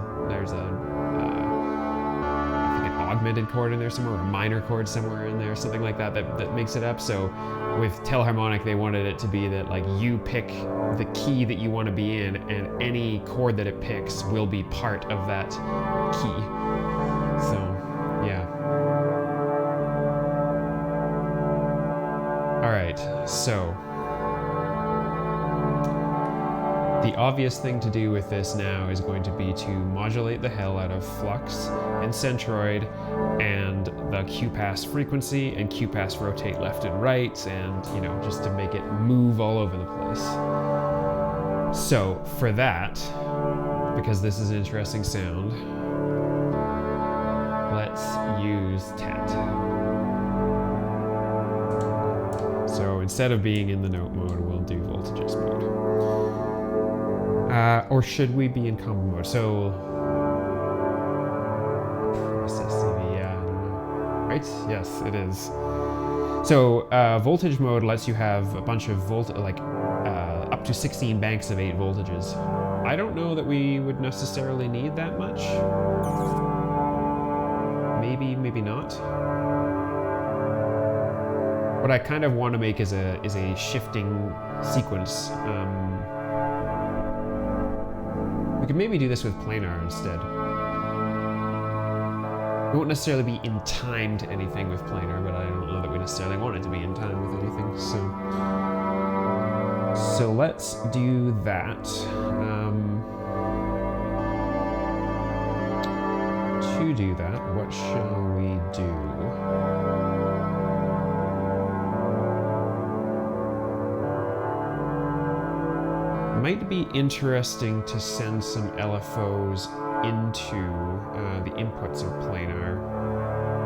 augmented chord in there somewhere, or a minor chord somewhere in there, something like that makes it up. So with Telharmonic, they wanted it to be that like you pick the key that you want to be in, and any chord that it picks will be part of that key. So yeah. All right, so the obvious thing to do with this now is going to be to modulate the hell out of flux and centroid and the Q-pass frequency and Q-pass rotate left and right, and just to make it move all over the place. So for that, because this is an interesting sound, let's use TET. So instead of being in the note mode, we'll do voltages mode. Or should we be in combo mode? So, process CV, yeah, I don't know. Right? Yes, it is. So, voltage mode lets you have a bunch of up to 16 banks of 8 voltages. I don't know that we would necessarily need that much. Maybe, maybe not. What I kind of want to make is a shifting sequence. We could maybe do this with planar instead. We won't necessarily be in time to anything with planar, but I don't know that we necessarily want it to be in time with anything. So let's do that. To do that, what shall we do? Might be interesting to send some LFOs into the inputs of planar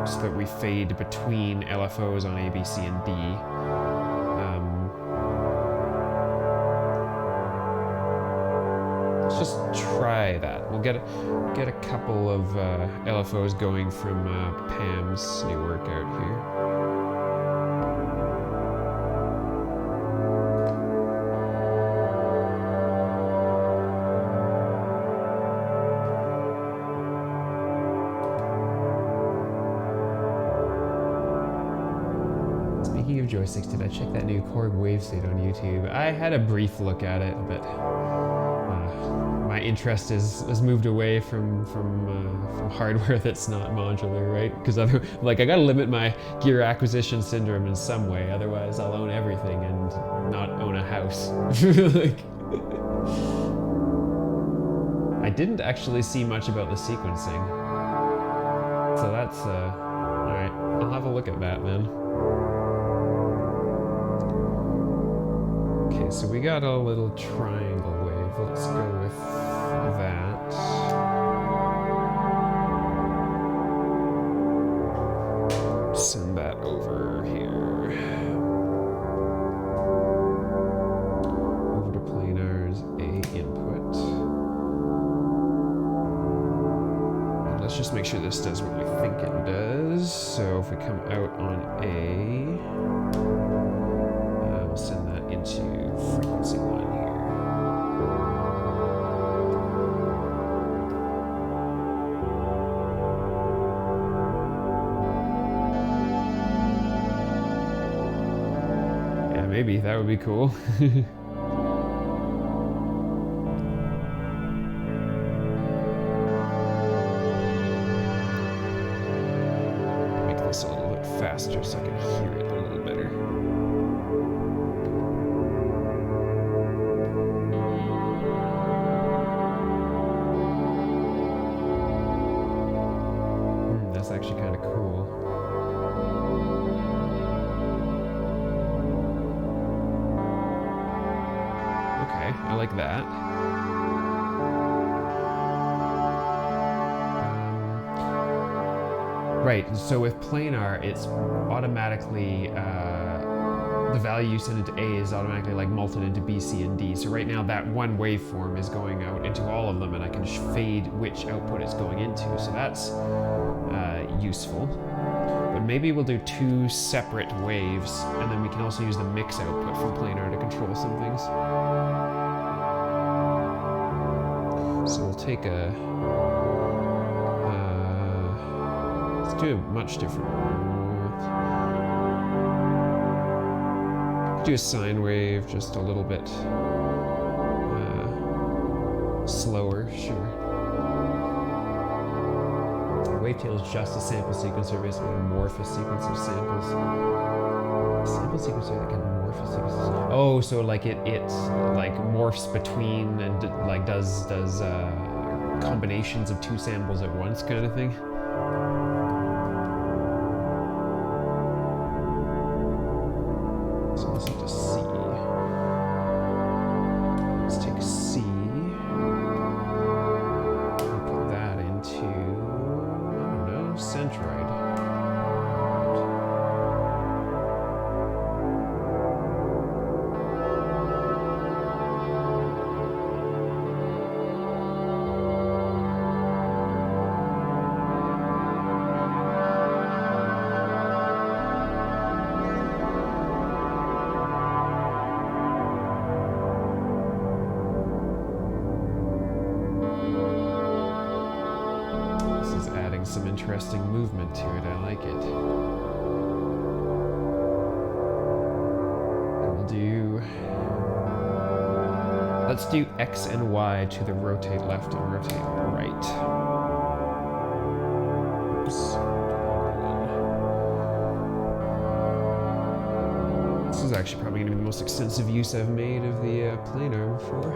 so that we fade between LFOs on A, B, C, and D. Let's just try that. We'll get a couple of LFOs going from Pam's new workout here. Joysticks, did I check that new Korg wave state on YouTube? I had a brief look at it, but my interest has moved away from hardware that's not modular, right? Because I gotta limit my gear acquisition syndrome in some way, otherwise I'll own everything and not own a house. I didn't actually see much about the sequencing, so that's all right. I'll have a look at that then. Okay, so we got a little triangle wave. Let's go with that. Send that over here. Over to planar's A input. And let's just make sure this does what we think it does. So if we come out on A, we'll send that into frequency line here. maybe that would be cool. Make this a little bit faster so I can hear it a little better. That's actually kind of cool. Okay, I like that. Right, so with planar, it's automatically, the value you send into A is automatically like multed into B, C, and D. So right now that one waveform is going out into all of them, and I can fade which output it's going into. So that's useful. But maybe we'll do two separate waves, and then we can also use the mix output from planar to control some things. So we'll take a... let's do a much different one. Do a sine wave, just a little bit slower, sure. Wavetail is just a sample sequencer, basically a morph sequence of samples. Sample sequencer that can morph sequences. Oh, so like it like morphs between and like does combinations of two samples at once, kind of thing. So let's just C. Let's take C. And put that into, I don't know, centroid. Some interesting movement to it, I like it. And we'll do... Let's do X and Y to the rotate left and rotate right. Oops. This is actually probably going to be the most extensive use I've made of the planar before.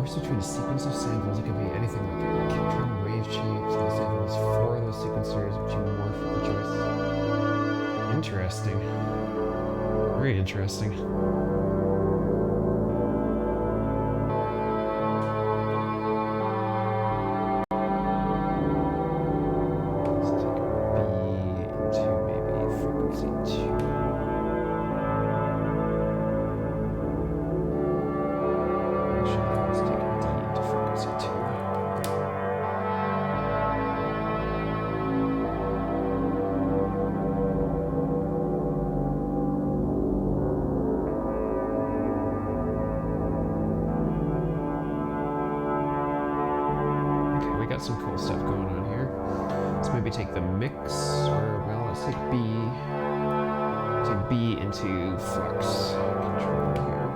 Between a sequence of samples, it could be anything like a kick drum wave shape. So the samples for those sequencers, which you morph the choice. Interesting. Very interesting. Let's take a B into maybe frequency 2. Got some cool stuff going on here. Let's maybe take the mix, or well, let's take B. Take B into flux control here.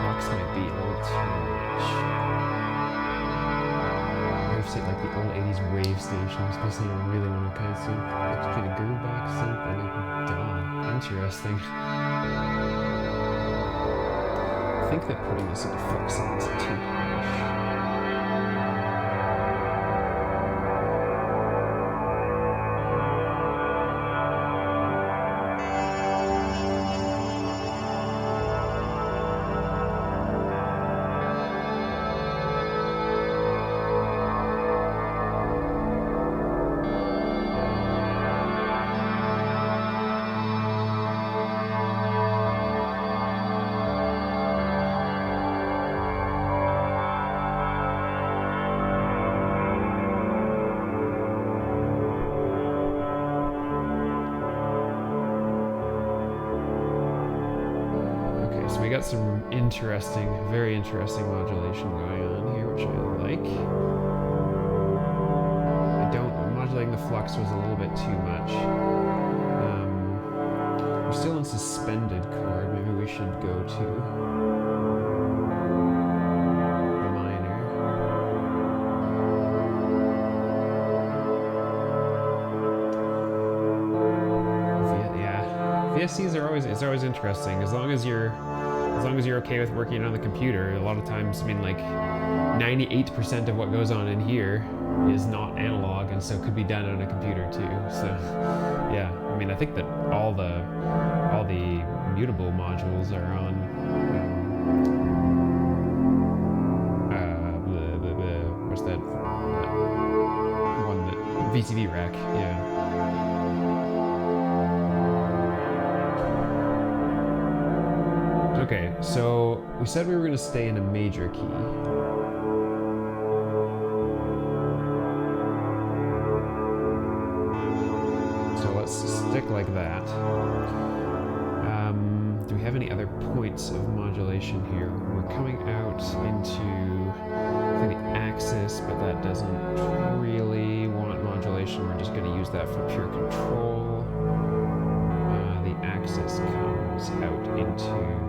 Flux might be a little too much. say like the old 80s wave stations, because they really want to kind of synth, like kind of groove box synth, and like, duh, interesting. I think that putting this into flex sounds too harsh. We got some interesting, very interesting modulation going on here, which I like. Modulating the flux was a little bit too much. We're still in suspended chord. Maybe we should go to the minor. Yeah, VSCs are it's always interesting as long as you're okay with working on the computer. A lot of times, I mean, like 98% of what goes on in here is not analog, and so could be done on a computer too. So, yeah, I mean, I think that all the mutable modules are on what's that one, that VCV rack? Yeah. Okay, so we said we were going to stay in a major key. So let's stick like that. Do we have any other points of modulation here? We're coming out into the axis, but that doesn't really want modulation. We're just going to use that for pure control. The axis comes out into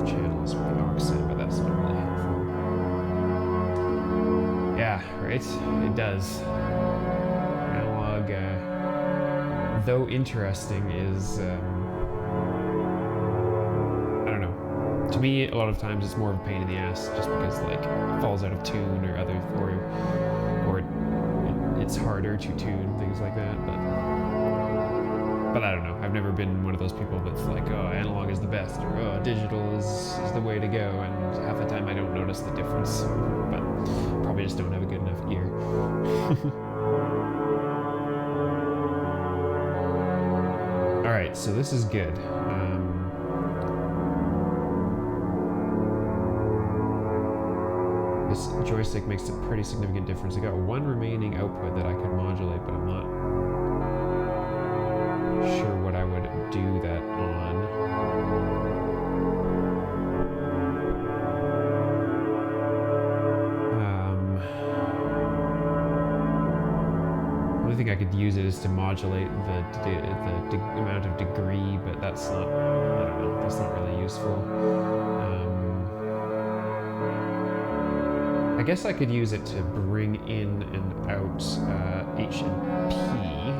channels with the aux, but that's not really helpful. Yeah, right? It does. Analog, though interesting, is, I don't know. To me, a lot of times it's more of a pain in the ass just because, like, it falls out of tune or it's harder to tune, things like that, but I don't know. I've never been one of those people that's like, oh, analog is the best, or oh, digital is the way to go, and half the time I don't notice the difference, but probably just don't have a good enough ear. All right, so this is good. This joystick makes a pretty significant difference. I got one remaining output that I could modulate, but I'm not sure what I would do that on. The only thing I could use it is to modulate the amount of degree, but that's not, I don't know, that's not really useful. I guess I could use it to bring in and out H and P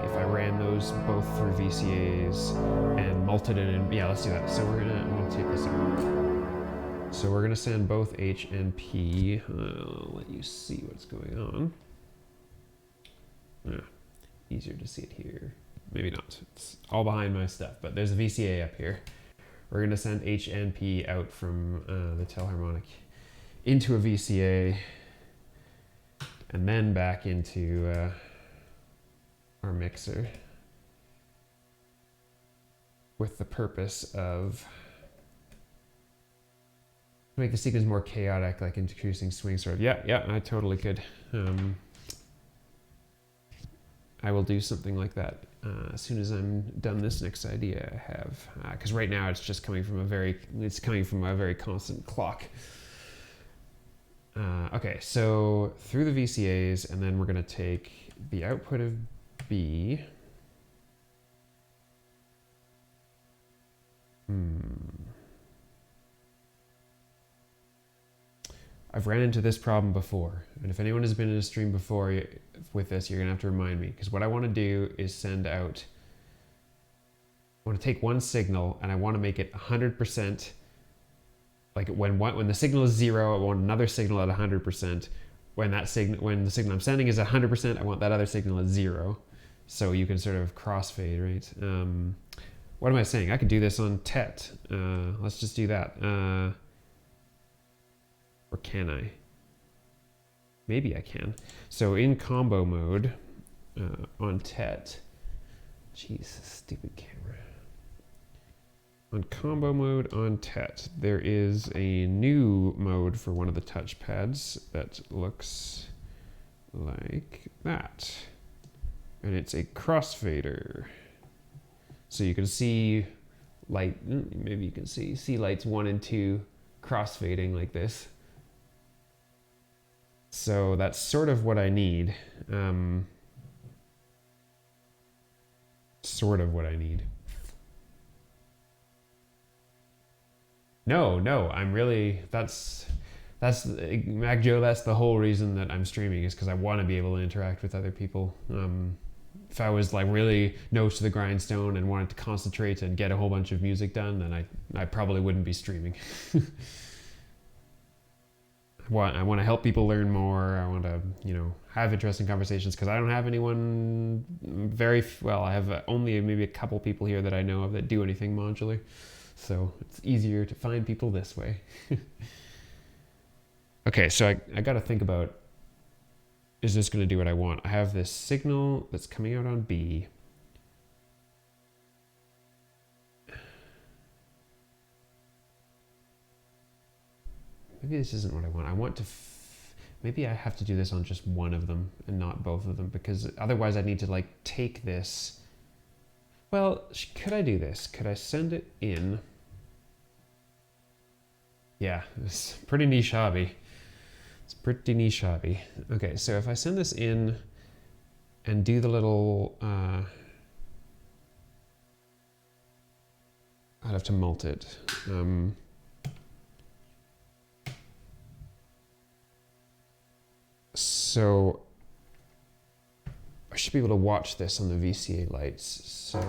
if I ran those both through VCAs and multed it in. Yeah, let's do that. So we're gonna take this out. So we're gonna send both H and P. I'll let you see what's going on. Easier to see it here. Maybe not. It's all behind my stuff, but there's a VCA up here. We're gonna send H and P out from the Telharmonic into a VCA, and then back into our mixer with the purpose of make the sequence more chaotic, like introducing swing sort of. Yeah, I totally could. I will do something like that as soon as I'm done this next idea I have, because right now it's just coming from a very constant clock. Okay, so through the VCAs, and then we're going to take the output of B. I've ran into this problem before, and if anyone has been in a stream before with this, you're gonna have to remind me, because what I want to do is send out, I want to take one signal and I want to make it 100%. Like when the signal is 0, I want another signal at 100%. When the signal I'm sending is 100%, I want that other signal at 0. So you can sort of crossfade, right? What am I saying? I could do this on TET. Let's just do that. Or can I? Maybe I can. So in combo mode on TET, jeez, stupid camera. On combo mode on TET, there is a new mode for one of the touchpads that looks like that. And it's a crossfader. So you can see light, maybe you can see lights 1 and 2 crossfading like this. So that's sort of what I need. Sort of what I need. No, I'm really, that's Mac Joe, that's the whole reason that I'm streaming, is because I want to be able to interact with other people. If I was like really nose to the grindstone and wanted to concentrate and get a whole bunch of music done, then I probably wouldn't be streaming. I want to help people learn more. I want to, have interesting conversations, because I don't have anyone very well. I have only maybe a couple people here that I know of that do anything modular. So it's easier to find people this way. Okay, so I got to think about, is this going to do what I want? I have this signal that's coming out on B. Maybe this isn't what I want. I want to, maybe I have to do this on just one of them and not both of them, because otherwise I need to like take this. Well, could I do this? Could I send it in? Yeah, it's pretty niche hobby. It's pretty niche hobby. Okay, so if I send this in and do the little, I'd have to mult it. So I should be able to watch this on the VCA lights. So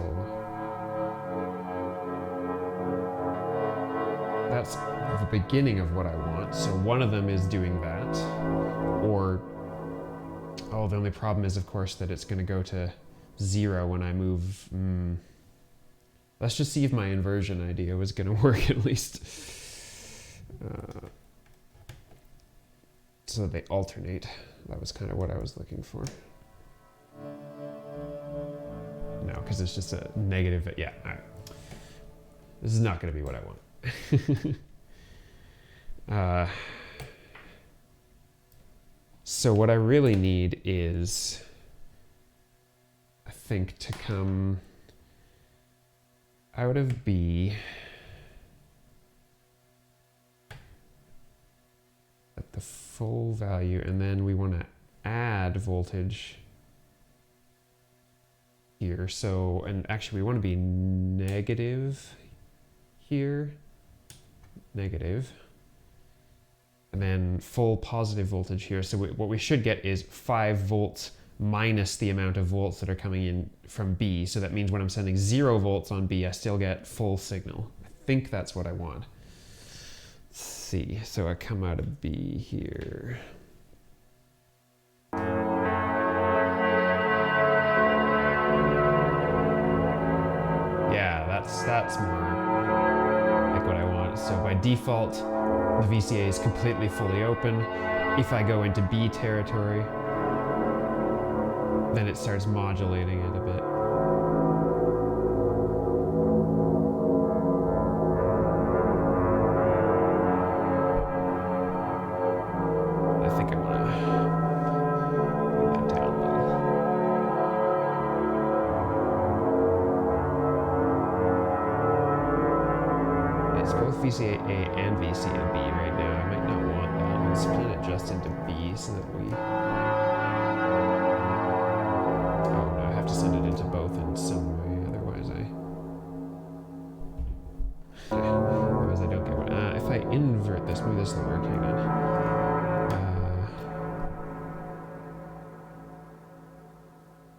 that's the beginning of what I want. So one of them is doing that. Or, oh, the only problem is, of course, that it's going to go to 0 when I move. Let's just see if my inversion idea was going to work at least. So they alternate. That was kind of what I was looking for. No, because it's just a negative. Yeah, all right. This is not going to be what I want. So what I really need is, I think, to come out of B at the full value, and then we want to add voltage here. So, and actually we want to be negative here, negative, and then full positive voltage here. So what we should get is 5 volts minus the amount of volts that are coming in from B. So that means when I'm sending 0 volts on B, I still get full signal. I think that's what I want. Let's see, so I come out of B here. Yeah, that's more like what I want. So by default, the VCA is completely fully open. If I go into B territory, then it starts modulating it a bit. I think I want to bring that down a little. It's both VCA A and VCA B right now. I might not want that. Let's split it just into B so that we... to send it into both in some way, otherwise I don't get one. If I invert this, maybe this will work, hang on.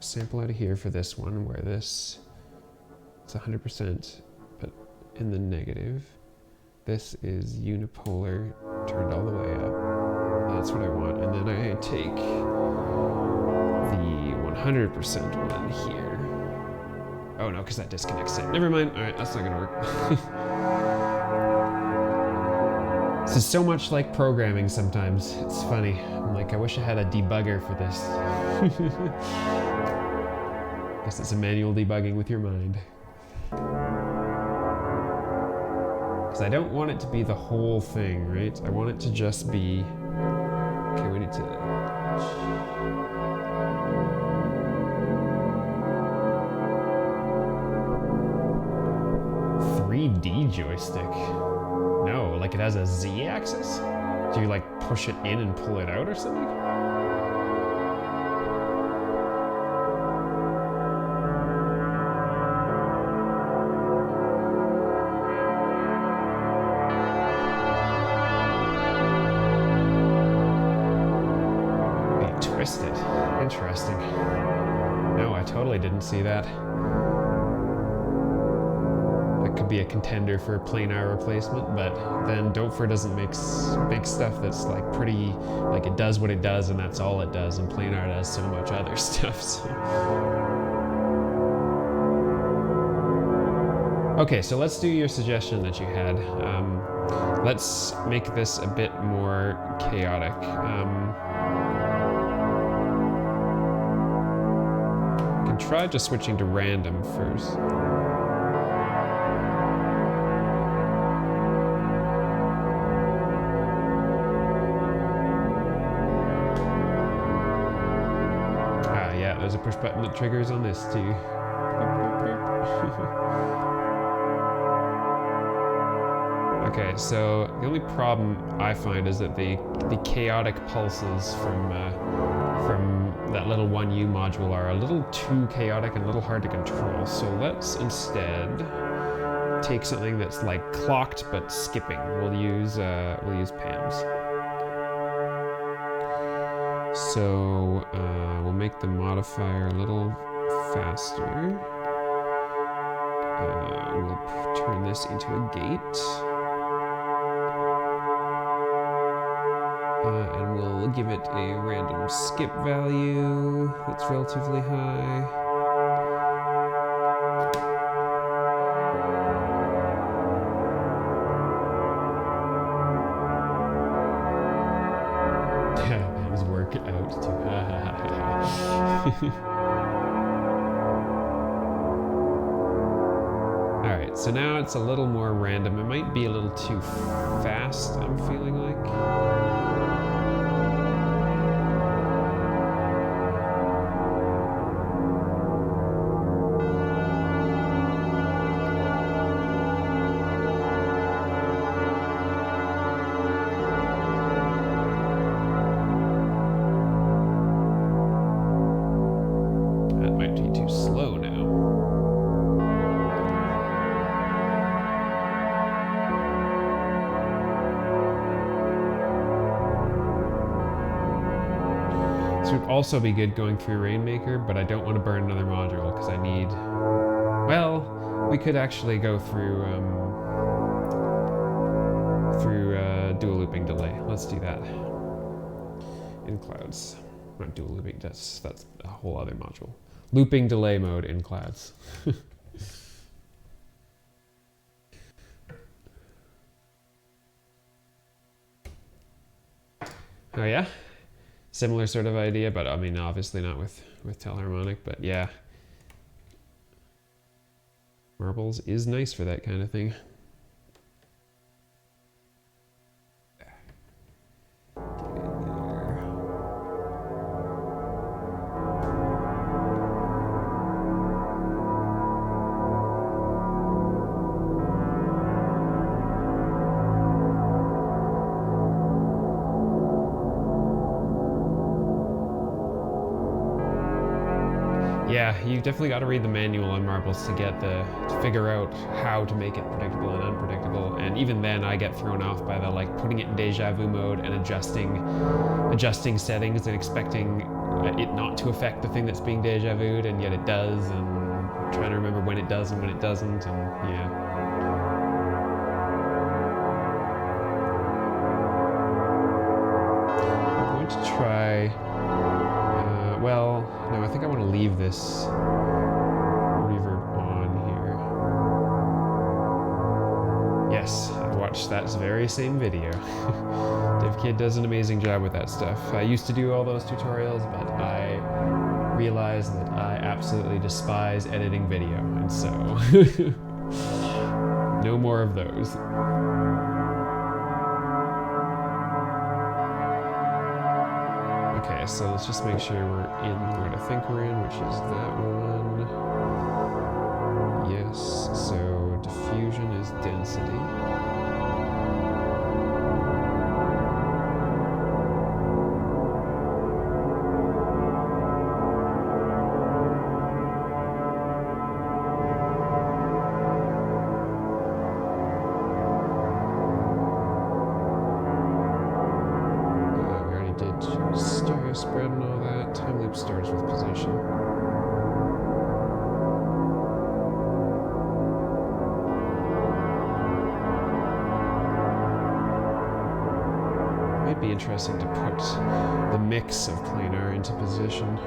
sample out of here for this one, where this is 100%, but in the negative. This is unipolar, turned all the way up. That's what I want. And then I take the 100% one here. Oh no, because that disconnects it. Never mind. All right, that's not gonna work. This is so much like programming sometimes. It's funny. I'm like, I wish I had a debugger for this. Guess it's a manual debugging with your mind. Because I don't want it to be the whole thing, right? I want it to just be... Okay, we need to... 3D joystick. No, like it has a Z-axis? Do you like push it in and pull it out or something? They twist it. Interesting. No, I totally didn't see that. Could be a contender for planar replacement, but then Doepfer doesn't make stuff that's like pretty, like it does what it does and that's all it does, and planar does so much other stuff. So. Okay, so let's do your suggestion that you had. Let's make this a bit more chaotic. I can try just switching to random first. There's a push button that triggers on this too. Okay, so the only problem I find is that the chaotic pulses from that little 1U module are a little too chaotic and a little hard to control. So let's instead take something that's like clocked but skipping. We'll use PAMs. So we'll make the modifier a little faster. We'll turn this into a gate. And we'll give it a random skip value that's relatively high. Alright, so now it's a little more random. It might be a little too fast, I'm feeling like. This would also be good going through Rainmaker, but I don't want to burn another module because I need... Well, we could actually go through dual looping delay. Let's do that. In clouds. Not dual looping, that's a whole other module. Looping delay mode in clouds. Oh yeah? Similar sort of idea, but I mean, obviously not with Telharmonic, but yeah. Marbles is nice for that kind of thing. Yeah, you've definitely got to read the manual on marbles to figure out how to make it predictable and unpredictable. And even then, I get thrown off by the putting it in deja vu mode and adjusting settings and expecting it not to affect the thing that's being deja vu'd, and yet it does, and trying to remember when it does and when it doesn't, and yeah. I'm going to try, well, no, I think I want to leave this reverb on here. Yes, I watched that very same video. DevKid does an amazing job with that stuff. I used to do all those tutorials, but I realized that I absolutely despise editing video, and so no more of those. Okay, so let's just make sure we're in what I think we're in, which is that one. Yes, so diffusion is density. Stereo spread and all that. Time loop starts with position. Might be interesting to put the mix of planar into position.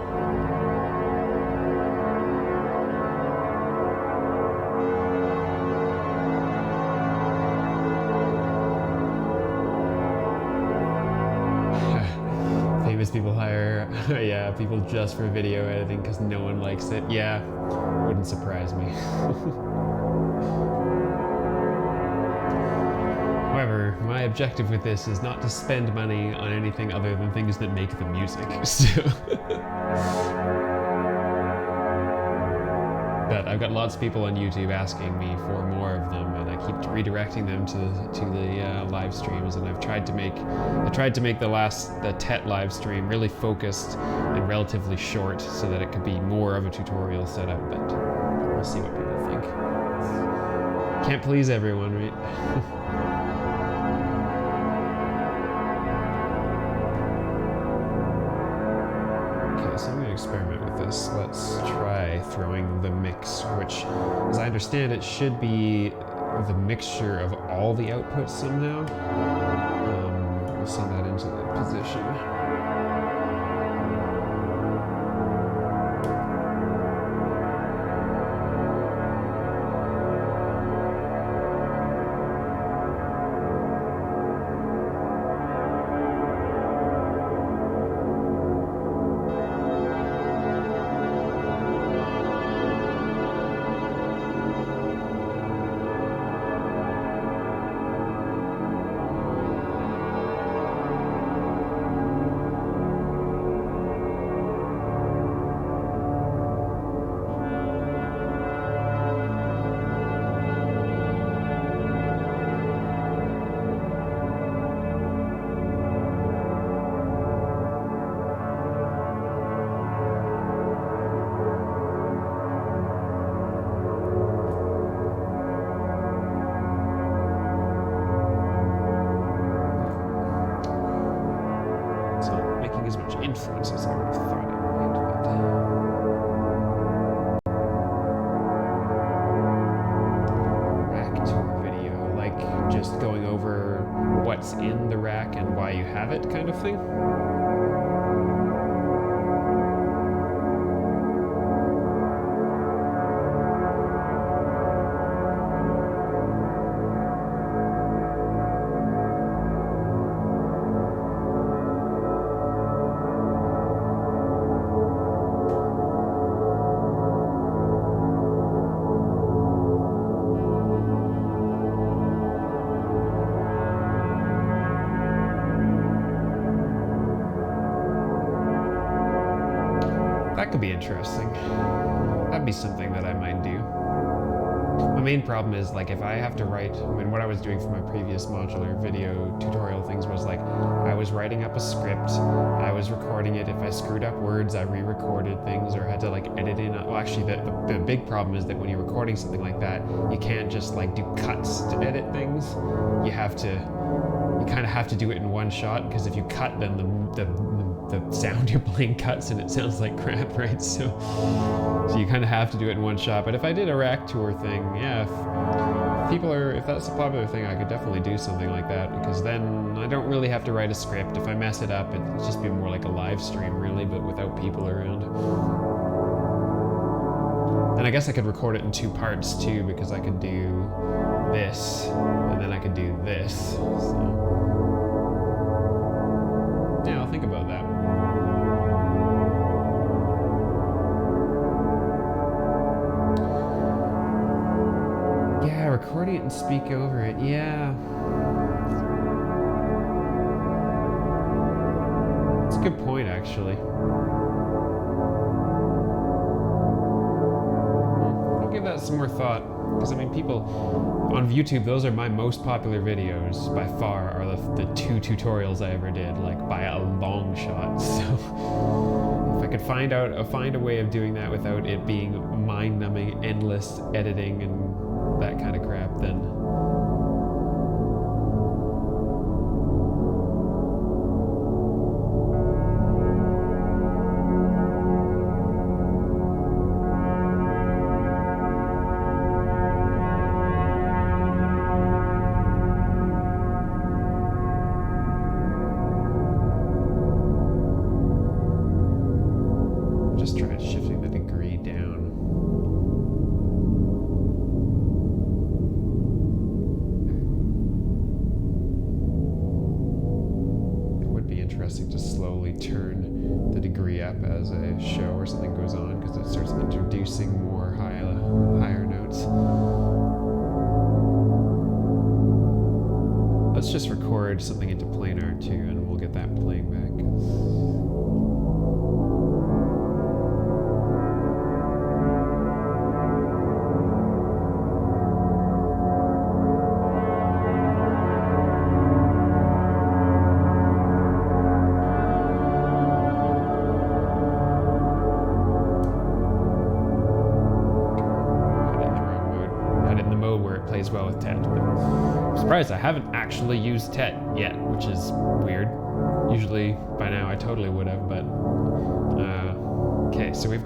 People hire, yeah, people just for video editing because no one likes it. Yeah, wouldn't surprise me. However, my objective with this is not to spend money on anything other than things that make the music. So but I've got lots of people on YouTube asking me for more of them, and I keep redirecting them to the live streams. And I tried to make the TET live stream really focused and relatively short, so that it could be more of a tutorial setup. But we'll see what people think. Can't please everyone, right? So I'm going to experiment with this. Let's try throwing the mix, which, as I understand it, should be the mixture of all the outputs somehow. We'll send that into the position. As much influence as I would have thought it would. Rack tour video, like just going over what's in the rack and why you have it, kind of thing. That could be interesting. That'd be something that I might do. My main problem is, like, if I have to write, I mean, what I was doing for my previous modular video tutorial things was, like, I was writing up a script, I was recording it. If I screwed up words, I re-recorded things or had to, like, edit in. Well, actually, the big problem is that when you're recording something like that, you can't just, like, do cuts to edit things. You kind of have to do it in one shot, because if you cut, then the the sound you're playing cuts and it sounds like crap, right? So you kind of have to do it in one shot. But if I did a rack tour thing, yeah, if that's a popular thing, I could definitely do something like that, because then I don't really have to write a script. If I mess it up, it'll just be more like a live stream, really, but without people around. And I guess I could record it in 2 parts too, because I could do this and then I could do this. So yeah, I'll think about that. Yeah, recording it and speak over it. Yeah. That's a good point, actually. I'll give that some more thought. Because, I mean, people on YouTube, those are my most popular videos by far, are the 2 tutorials I ever did, like by a long shot. So if I could find a way of doing that without it being mind-numbing, endless editing and that kind of crap, then just try shifting the degree down. It would be interesting to slowly turn the degree up as a show or something goes on, because it starts introducing more higher notes. Let's just record something into planar too, and we'll get that playing back. Plays well with TET. I'm surprised I haven't actually used TET yet, which is weird. Usually by now I totally would have, but okay, so we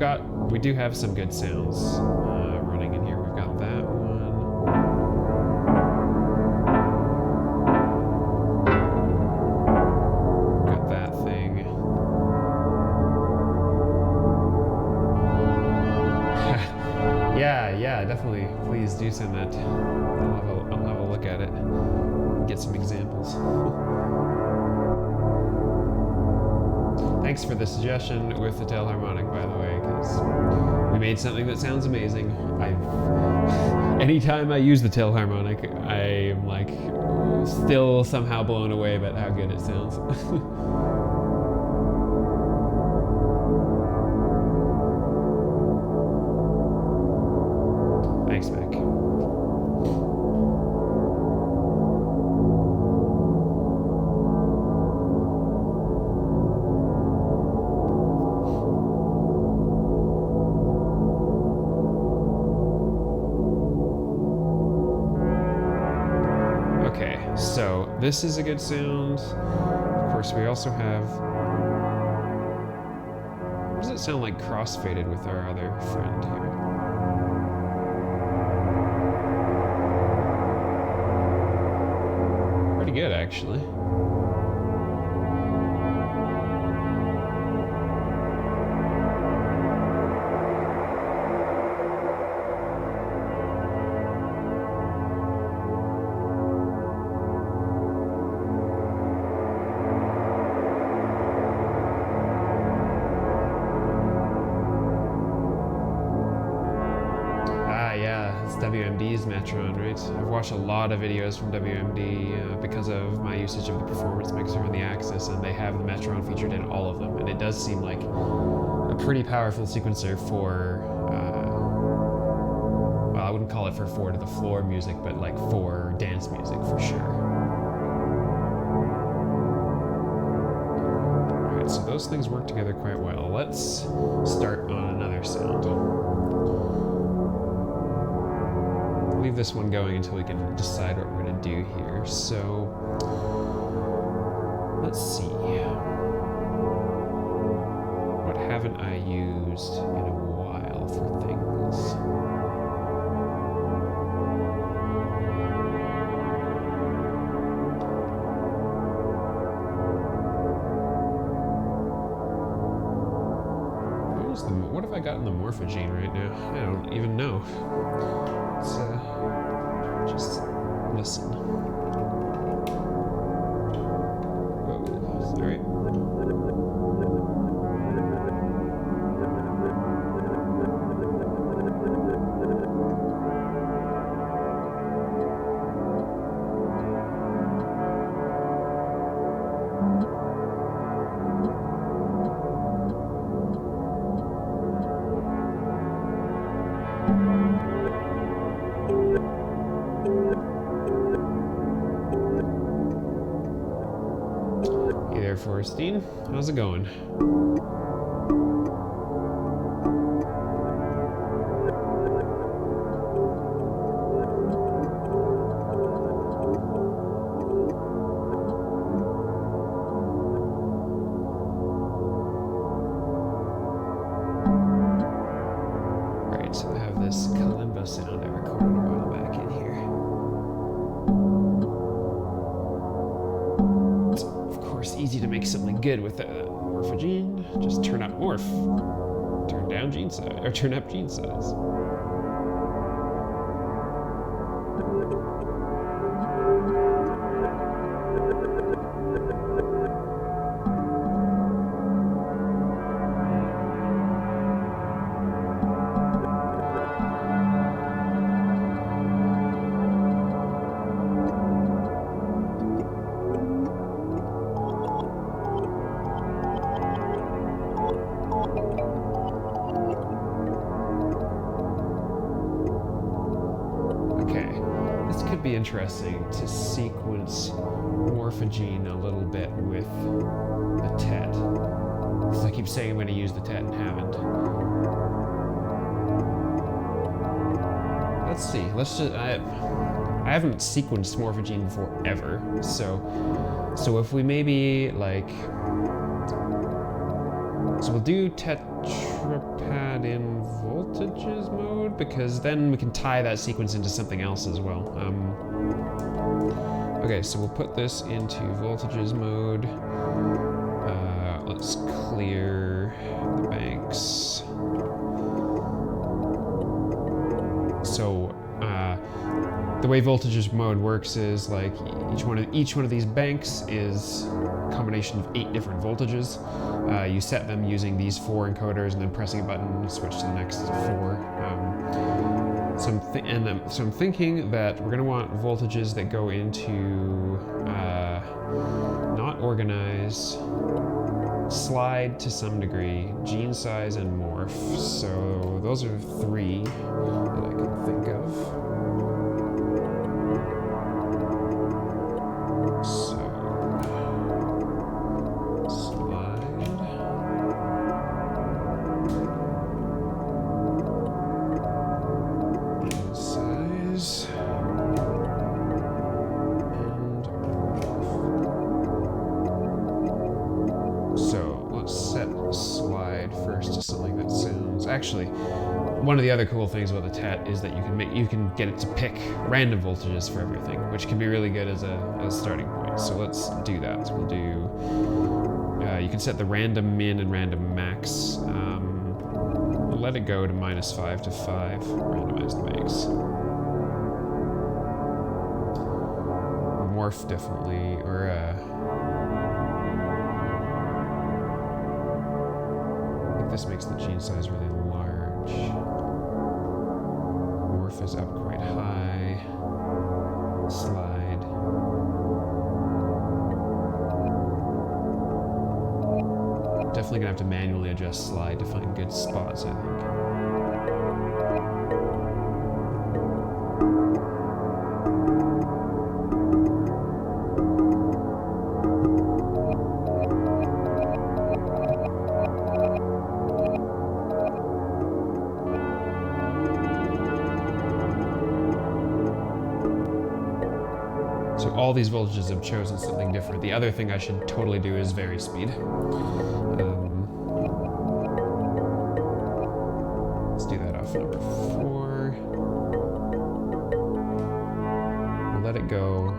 do have some good sounds running in here. We've got that one. Got that thing. Yeah, definitely. Please do send that. I'll have a look at it. Get some examples. Thanks for the suggestion with the Telharmonic, by the way, because we made something that sounds amazing. Anytime I use the Telharmonic, I am like still somehow blown away about how good it sounds. Thanks, Mac. Okay, so this is a good sound. Of course, we also have... What does it sound like crossfaded with our other friend here? Pretty good, actually. WMD's Metron, right? I've watched a lot of videos from WMD because of my usage of the performance mixer on the Axis, and they have the Metron featured in all of them, and it does seem like a pretty powerful sequencer for, well, I wouldn't call it for 4 to the floor music, but like for dance music for sure. Alright, so those things work together quite well. Let's start on another sound. Leave this one going until we can decide what we're going to do here. So, let's see. haven't I used in a while for things? What have I got in the morphogene right now? I don't even know. Let's just listen. Whoa, sorry. Hey there, Forrestine. How's it going? Alright, so I have this kalimba sound I recorded a while back in here. Easy to make something good with a morphogene. Just turn up morph, turn down gene size, or turn up gene size. Be interesting to sequence morphogene a little bit with the TET. Because I keep saying I'm going to use the TET and haven't. Let's see. Let's just. I haven't sequenced morphogene before ever. So if we maybe like. So we'll do tetrapad in voltages mode, because then we can tie that sequence into something else as well. Okay, so we'll put this into voltages mode. Let's clear the banks. So the way voltages mode works is like each one of these banks is a combination of 8 different voltages. You set them using these 4 encoders and then pressing a button to switch to the next 4. So I'm thinking that we're going to want voltages that go into not organize, slide to some degree, gene size, and morph. So those are 3 that I can think of. Actually, one of the other cool things about the TET is that you can get it to pick random voltages for everything, which can be really good as a starting point. So let's do that. We'll do. You can set the random min and random max. We'll let it go to -5 to 5. Randomize the banks. Morph definitely, or this makes the gene size really large. Morph is up quite high. Slide. Definitely gonna have to manually adjust slide to find good spots, I think. All these voltages have chosen something different. The other thing I should totally do is vary speed. off number 4. We'll let it go.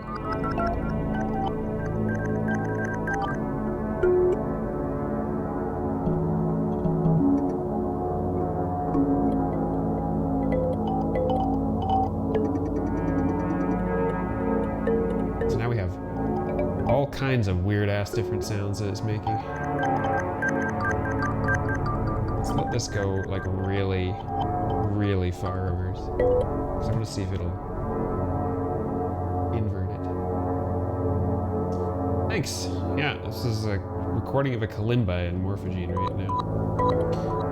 So now we have all kinds of weird-ass different sounds that it's making. Let's let this go like really, really far over. So I'm gonna see if it'll invert it. Thanks. Yeah, this is a recording of a kalimba in Morphogene right now.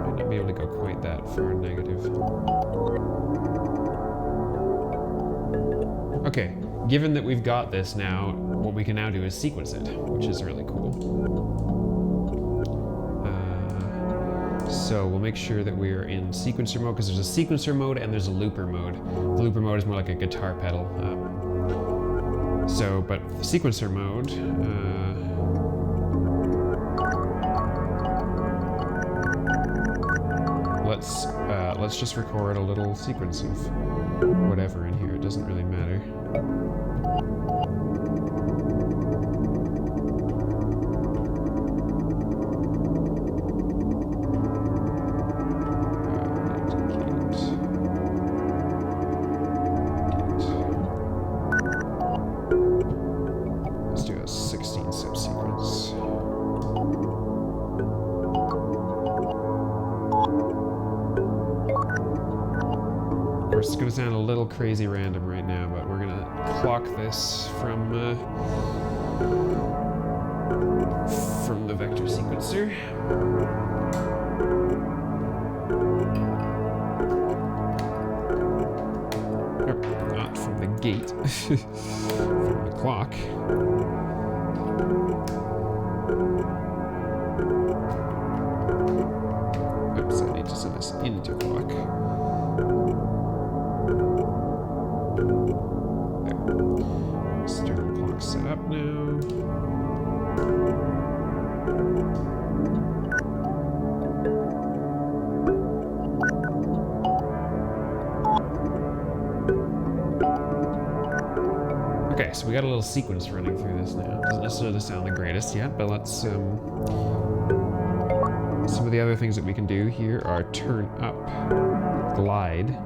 Might not be able to go quite that far negative. Okay, given that we've got this now, what we can now do is sequence it, which is really cool. So we'll make sure that we're in sequencer mode, because there's a sequencer mode and there's a looper mode. The looper mode is more like a guitar pedal. But the sequencer mode, let's just record a little sequence of whatever in here. It doesn't really matter. It's going to sound a little crazy random right now, but we're going to clock this from the vector sequencer. Oh, not from the gate, from the clock. Oops, I need to send this into clock. Stereo clock set up now. Okay, so we got a little sequence running through this now. Doesn't necessarily sound the greatest yet, but let's some of the other things that we can do here are turn up, glide.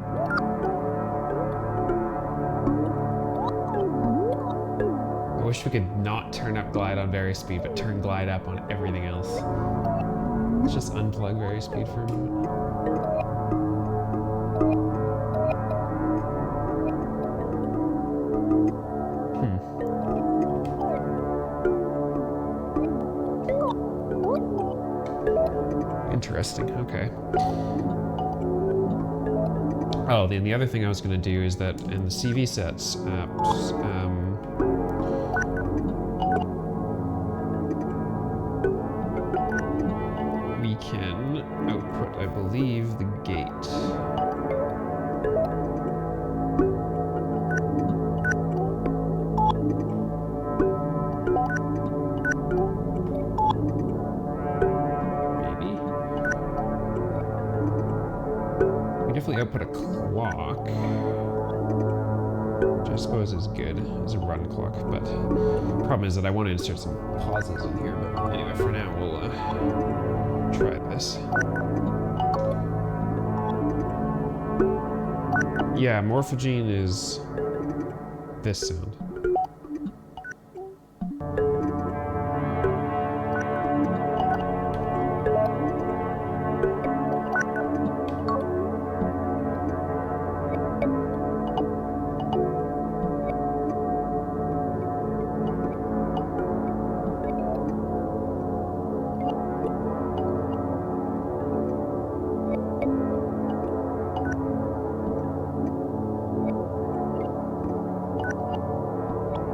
I wish we could not turn up glide on varispeed, but turn glide up on everything else. Let's just unplug varispeed for a moment. Interesting, okay. Oh, then the other thing I was going to do is that in the CV sets apps, we can output, I believe, the gate. Definitely output a clock, which I suppose is good as a run clock, but the problem is that I want to insert some pauses in here, but anyway, for now we'll try this. Yeah, Morphogene is this sound.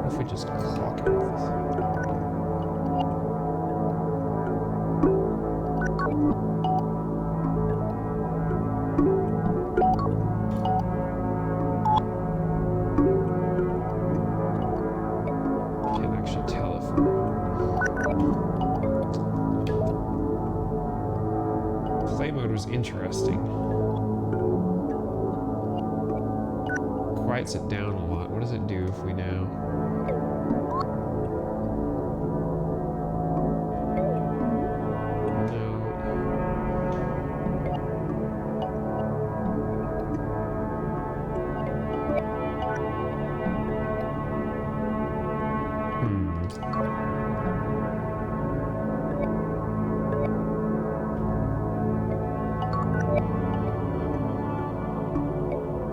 If we just clock it with this. Can't actually tell if play mode was interesting. quiets it down a lot. What does it do if we now...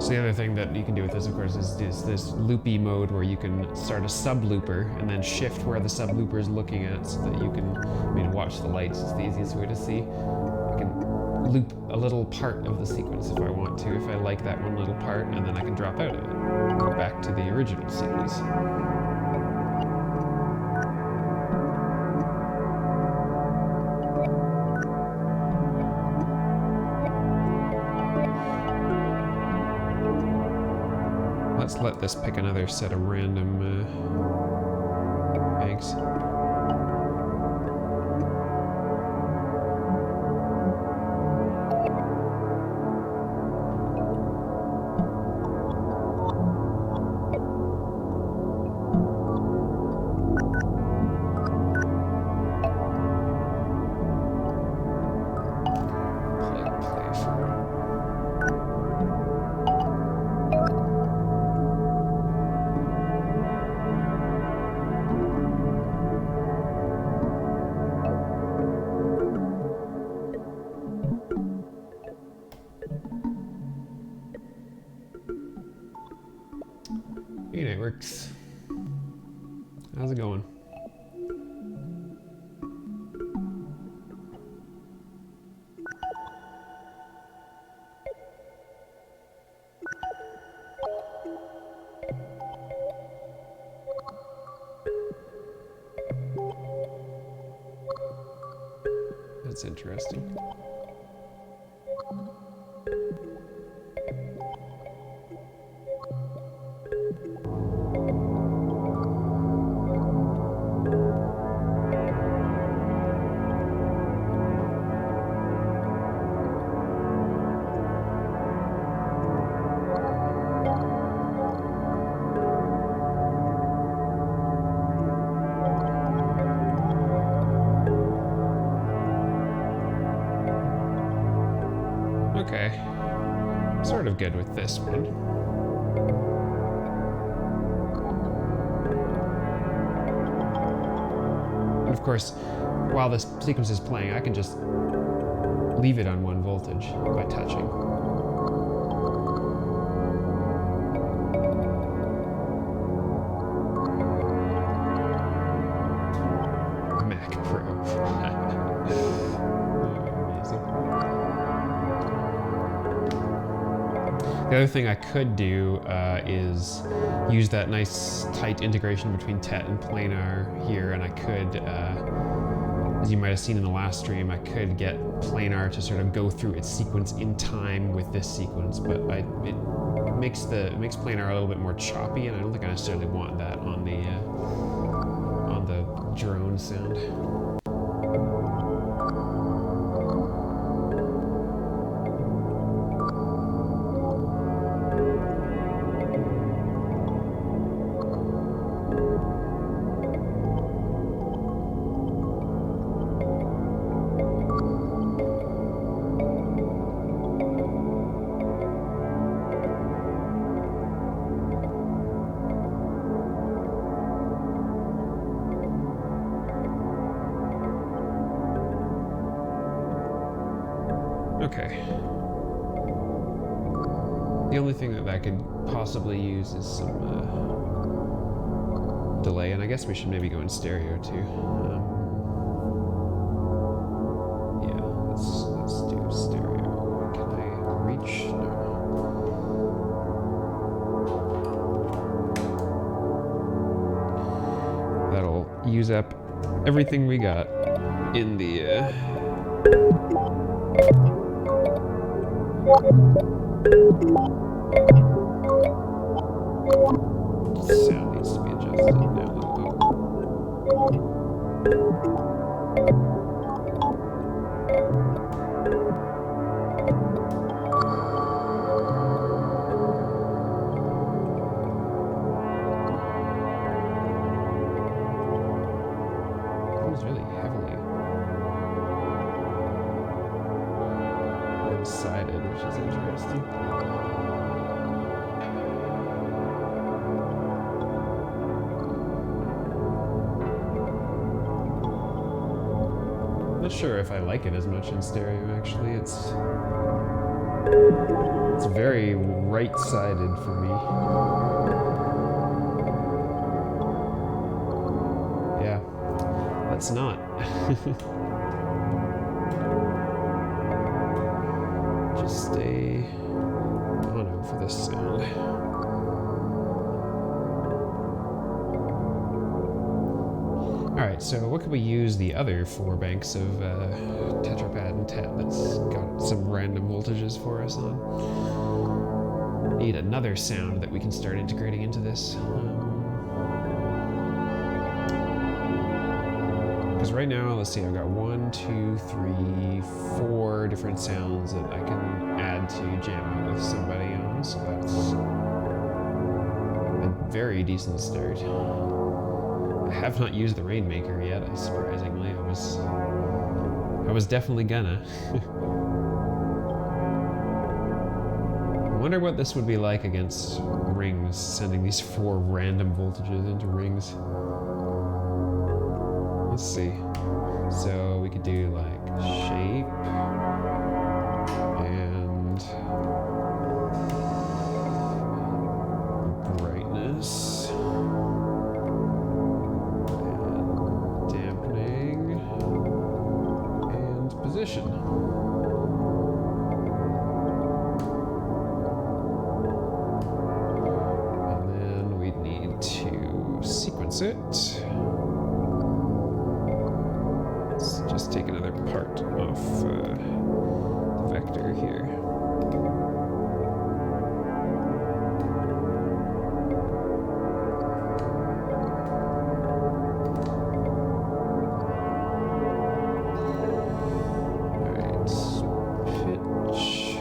So the other thing that you can do with this, of course, is this loopy mode where you can start a sub-looper and then shift where the sub-looper is looking at so that you can, watch the lights. It's the easiest way to see. I can loop a little part of the sequence if I want to, if I like that one little part, and then I can drop out of it, go back to the original sequence. Let's let this pick another set of random eggs. It works. How's it going? That's interesting. Okay, sort of good with this one. And of course, while this sequence is playing, I can just leave it on 1 voltage by touching. Mac Pro. The other thing I could do is use that nice tight integration between TET and planar here, and I could, as you might have seen in the last stream, I could get planar to sort of go through its sequence in time with this sequence, but it makes planar a little bit more choppy, and I don't think I necessarily want that on the drone sound. Okay. The only thing that I could possibly use is some delay, and I guess we should maybe go in stereo too. Yeah, let's do stereo. Can I reach? No. That'll use up everything we got in the sound needs to be adjusted now. one-sided, which is interesting. Not sure if I like it as much in stereo, actually. It's very right-sided for me. Yeah, let's not. Just stay mono for this sound. Alright, so what could we use the other 4 banks of tetrapad and tet that's got some random voltages for us on? Need another sound that we can start integrating into this. Because right now, let's see, I've got 1, 2, 3, 4 different sounds that I can add to jam with somebody on, so that's a very decent start. I have not used the Rainmaker yet, surprisingly. I was definitely gonna. I wonder what this would be like against rings, sending these 4 random voltages into rings. Let's see. So we could do like shape and brightness and dampening and position. And then we'd need to sequence it. Just take another part of the vector here. Alright, pitch.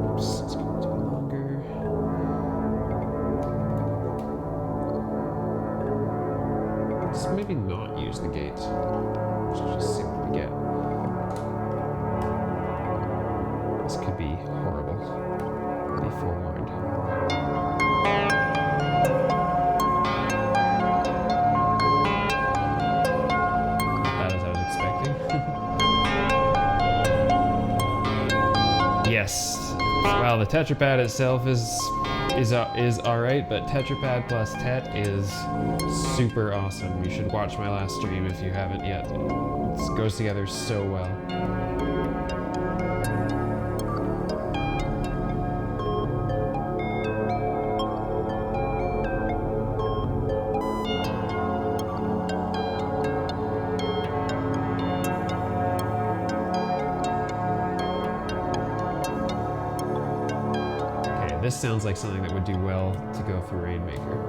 Oops, it's going too longer. Let's maybe not use the gate. Let's just see what we get. This could be horrible. Be forewarned. Not bad as I was expecting. Yes. Well, the tetrapad itself is alright, but tetrapad plus tet is super awesome. You should watch my last stream if you haven't yet. It goes together so well. This sounds like something that would do well to go through Rainmaker.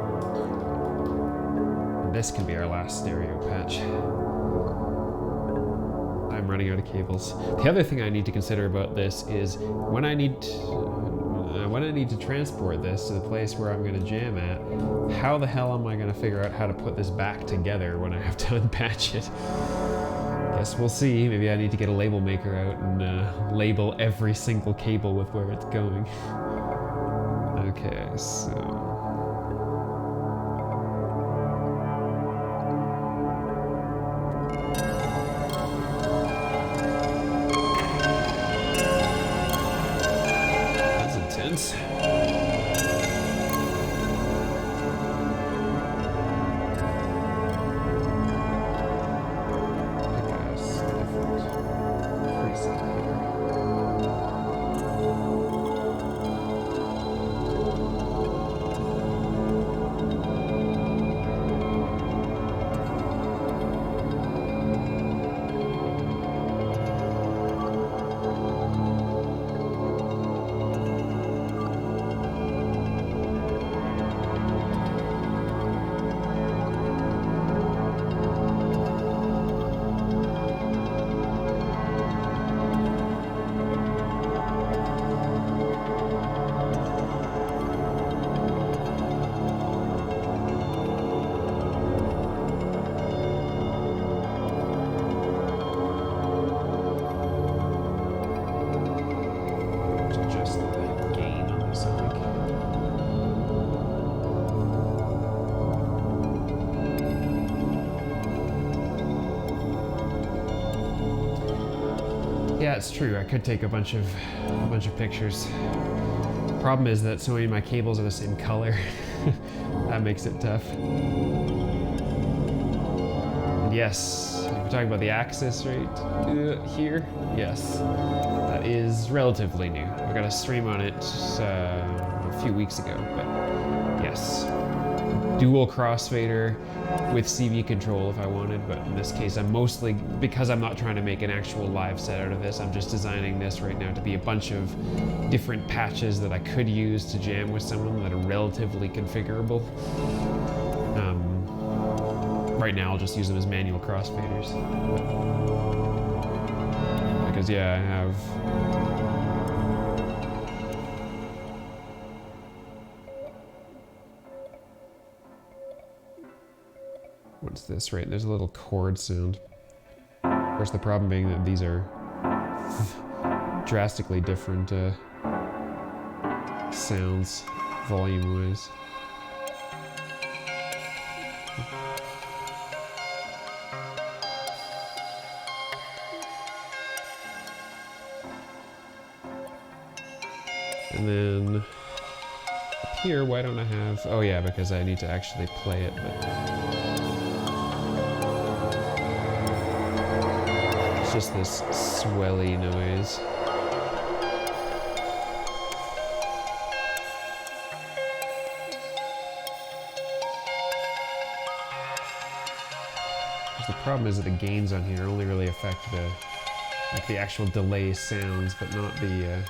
And this can be our last stereo patch. I'm running out of cables. The other thing I need to consider about this is when I need to transport this to the place where I'm going to jam at, how the hell am I going to figure out how to put this back together when I have to unpatch it? Guess we'll see. Maybe I need to get a label maker out and label every single cable with where it's going. Okay, so... that's intense. Yeah, it's true. I could take a bunch of pictures. Problem is that so many of my cables are the same color. That makes it tough. And yes, if we're talking about the axis right here, yes, that is relatively new. I got a stream on it a few weeks ago, but yes. Dual crossfader with CV control if I wanted, but in this case I'm mostly, because I'm not trying to make an actual live set out of this, I'm just designing this right now to be a bunch of different patches that I could use to jam with someone that are relatively configurable. Right now I'll just use them as manual crossfaders. Because yeah, I have what's this, right? There's a little chord sound. Of course, the problem being that these are drastically different sounds, volume-wise. And then up here, why don't I have, oh yeah, because I need to actually play it, but it's just this swelly noise. The problem is that the gains on here only really affect the actual delay sounds, but not the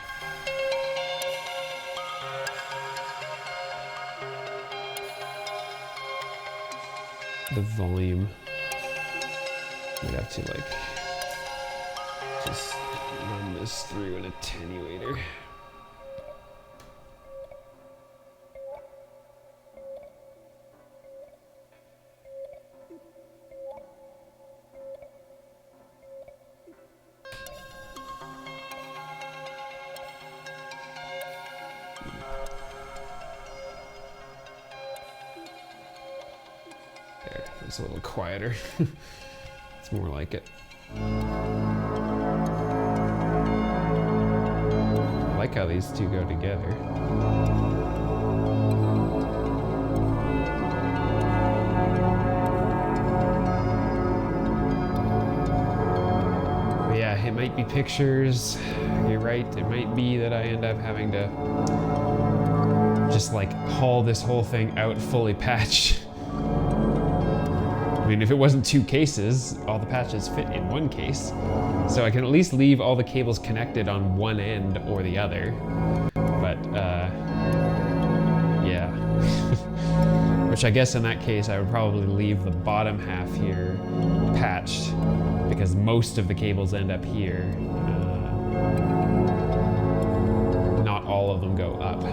volume. We'd have to like just run this through an attenuator. There, it's a little quieter. It's more like it. I like how these two go together. But yeah, it might be pictures. You're right, it might be that I end up having to just like haul this whole thing out fully patched. I mean, if it wasn't two cases, all the patches fit in one case. So I can at least leave all the cables connected on one end or the other. But, yeah. Which I guess in that case, I would probably leave the bottom half here patched because most of the cables end up here. Not all of them go up.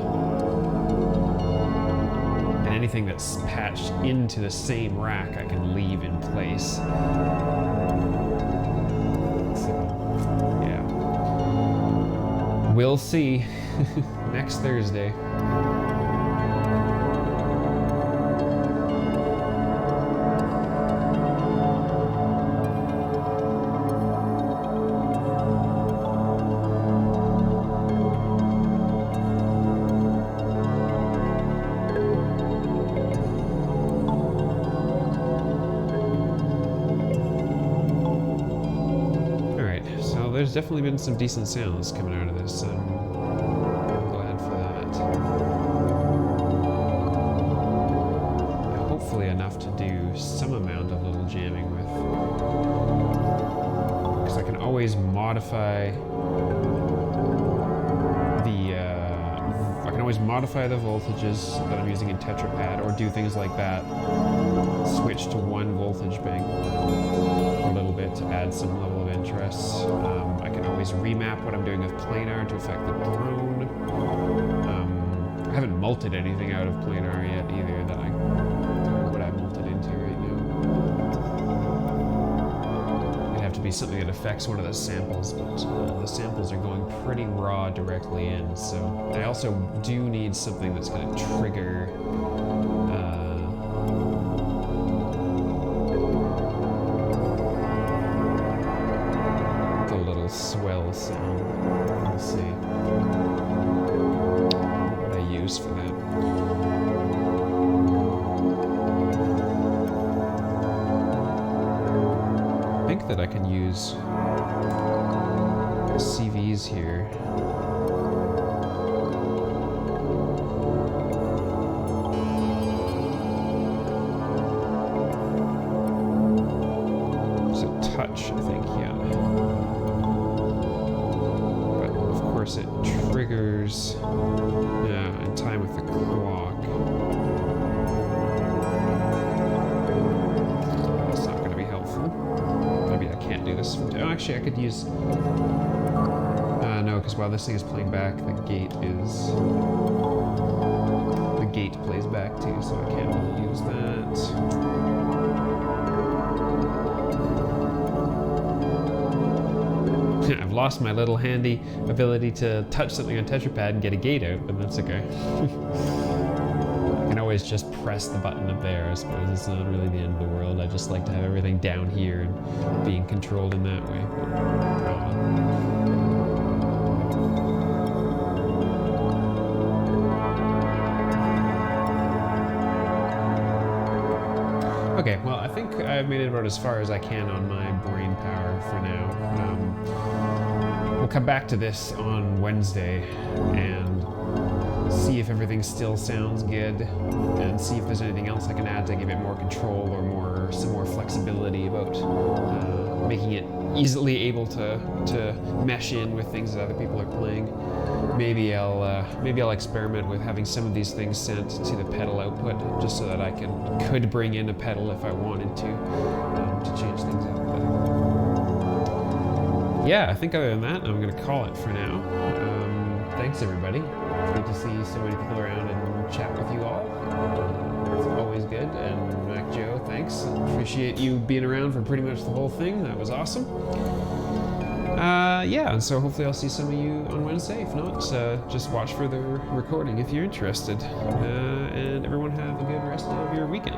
And anything that's patched into the same rack, I can leave in place. So, yeah. We'll see next Thursday. There's definitely been some decent sounds coming out of this, and I'm glad for that. Hopefully enough to do some amount of little jamming with, because I can always modify the voltages that I'm using in TetraPad, or do things like that. Switch to one voltage bank for a little bit to add some level of interest. I can always remap what I'm doing with planar to affect the drone. I haven't multed anything out of planar yet either that I what I multed into right now. It'd have to be something that affects one of the samples, but the samples are going pretty raw directly in, so I also do need something that's going to trigger swell sound. We'll see. What would I use for that? I think that I can use CVs here. Touch, I think, yeah. But of course it triggers in time with the clock. That's not going to be helpful. Maybe I can't do this. Oh, actually, I could use... no, because while this thing is playing back, the gate plays back too, so I can't really use that. I've lost my little handy ability to touch something on TetraPad and get a gate out, but that's okay. I can always just press the button up there, I suppose. It's not really the end of the world. I just like to have everything down here and being controlled in that way. Okay, well, I think I've made it about as far as I can on my brain power for now. We'll come back to this on Wednesday and see if everything still sounds good, and see if there's anything else I can add to give it more control or some more flexibility about making it easily able to mesh in with things that other people are playing. Maybe I'll experiment with having some of these things sent to the pedal output, just so that I could bring in a pedal if I wanted to change things up. But yeah, I think other than that, I'm going to call it for now. Thanks, everybody. It's good to see so many people around and chat with you all. It's always good. And Mac Joe, thanks. Appreciate you being around for pretty much the whole thing. That was awesome. Yeah, and so hopefully I'll see some of you on Wednesday. If not, just watch for the recording if you're interested. And everyone have a good rest of your weekend.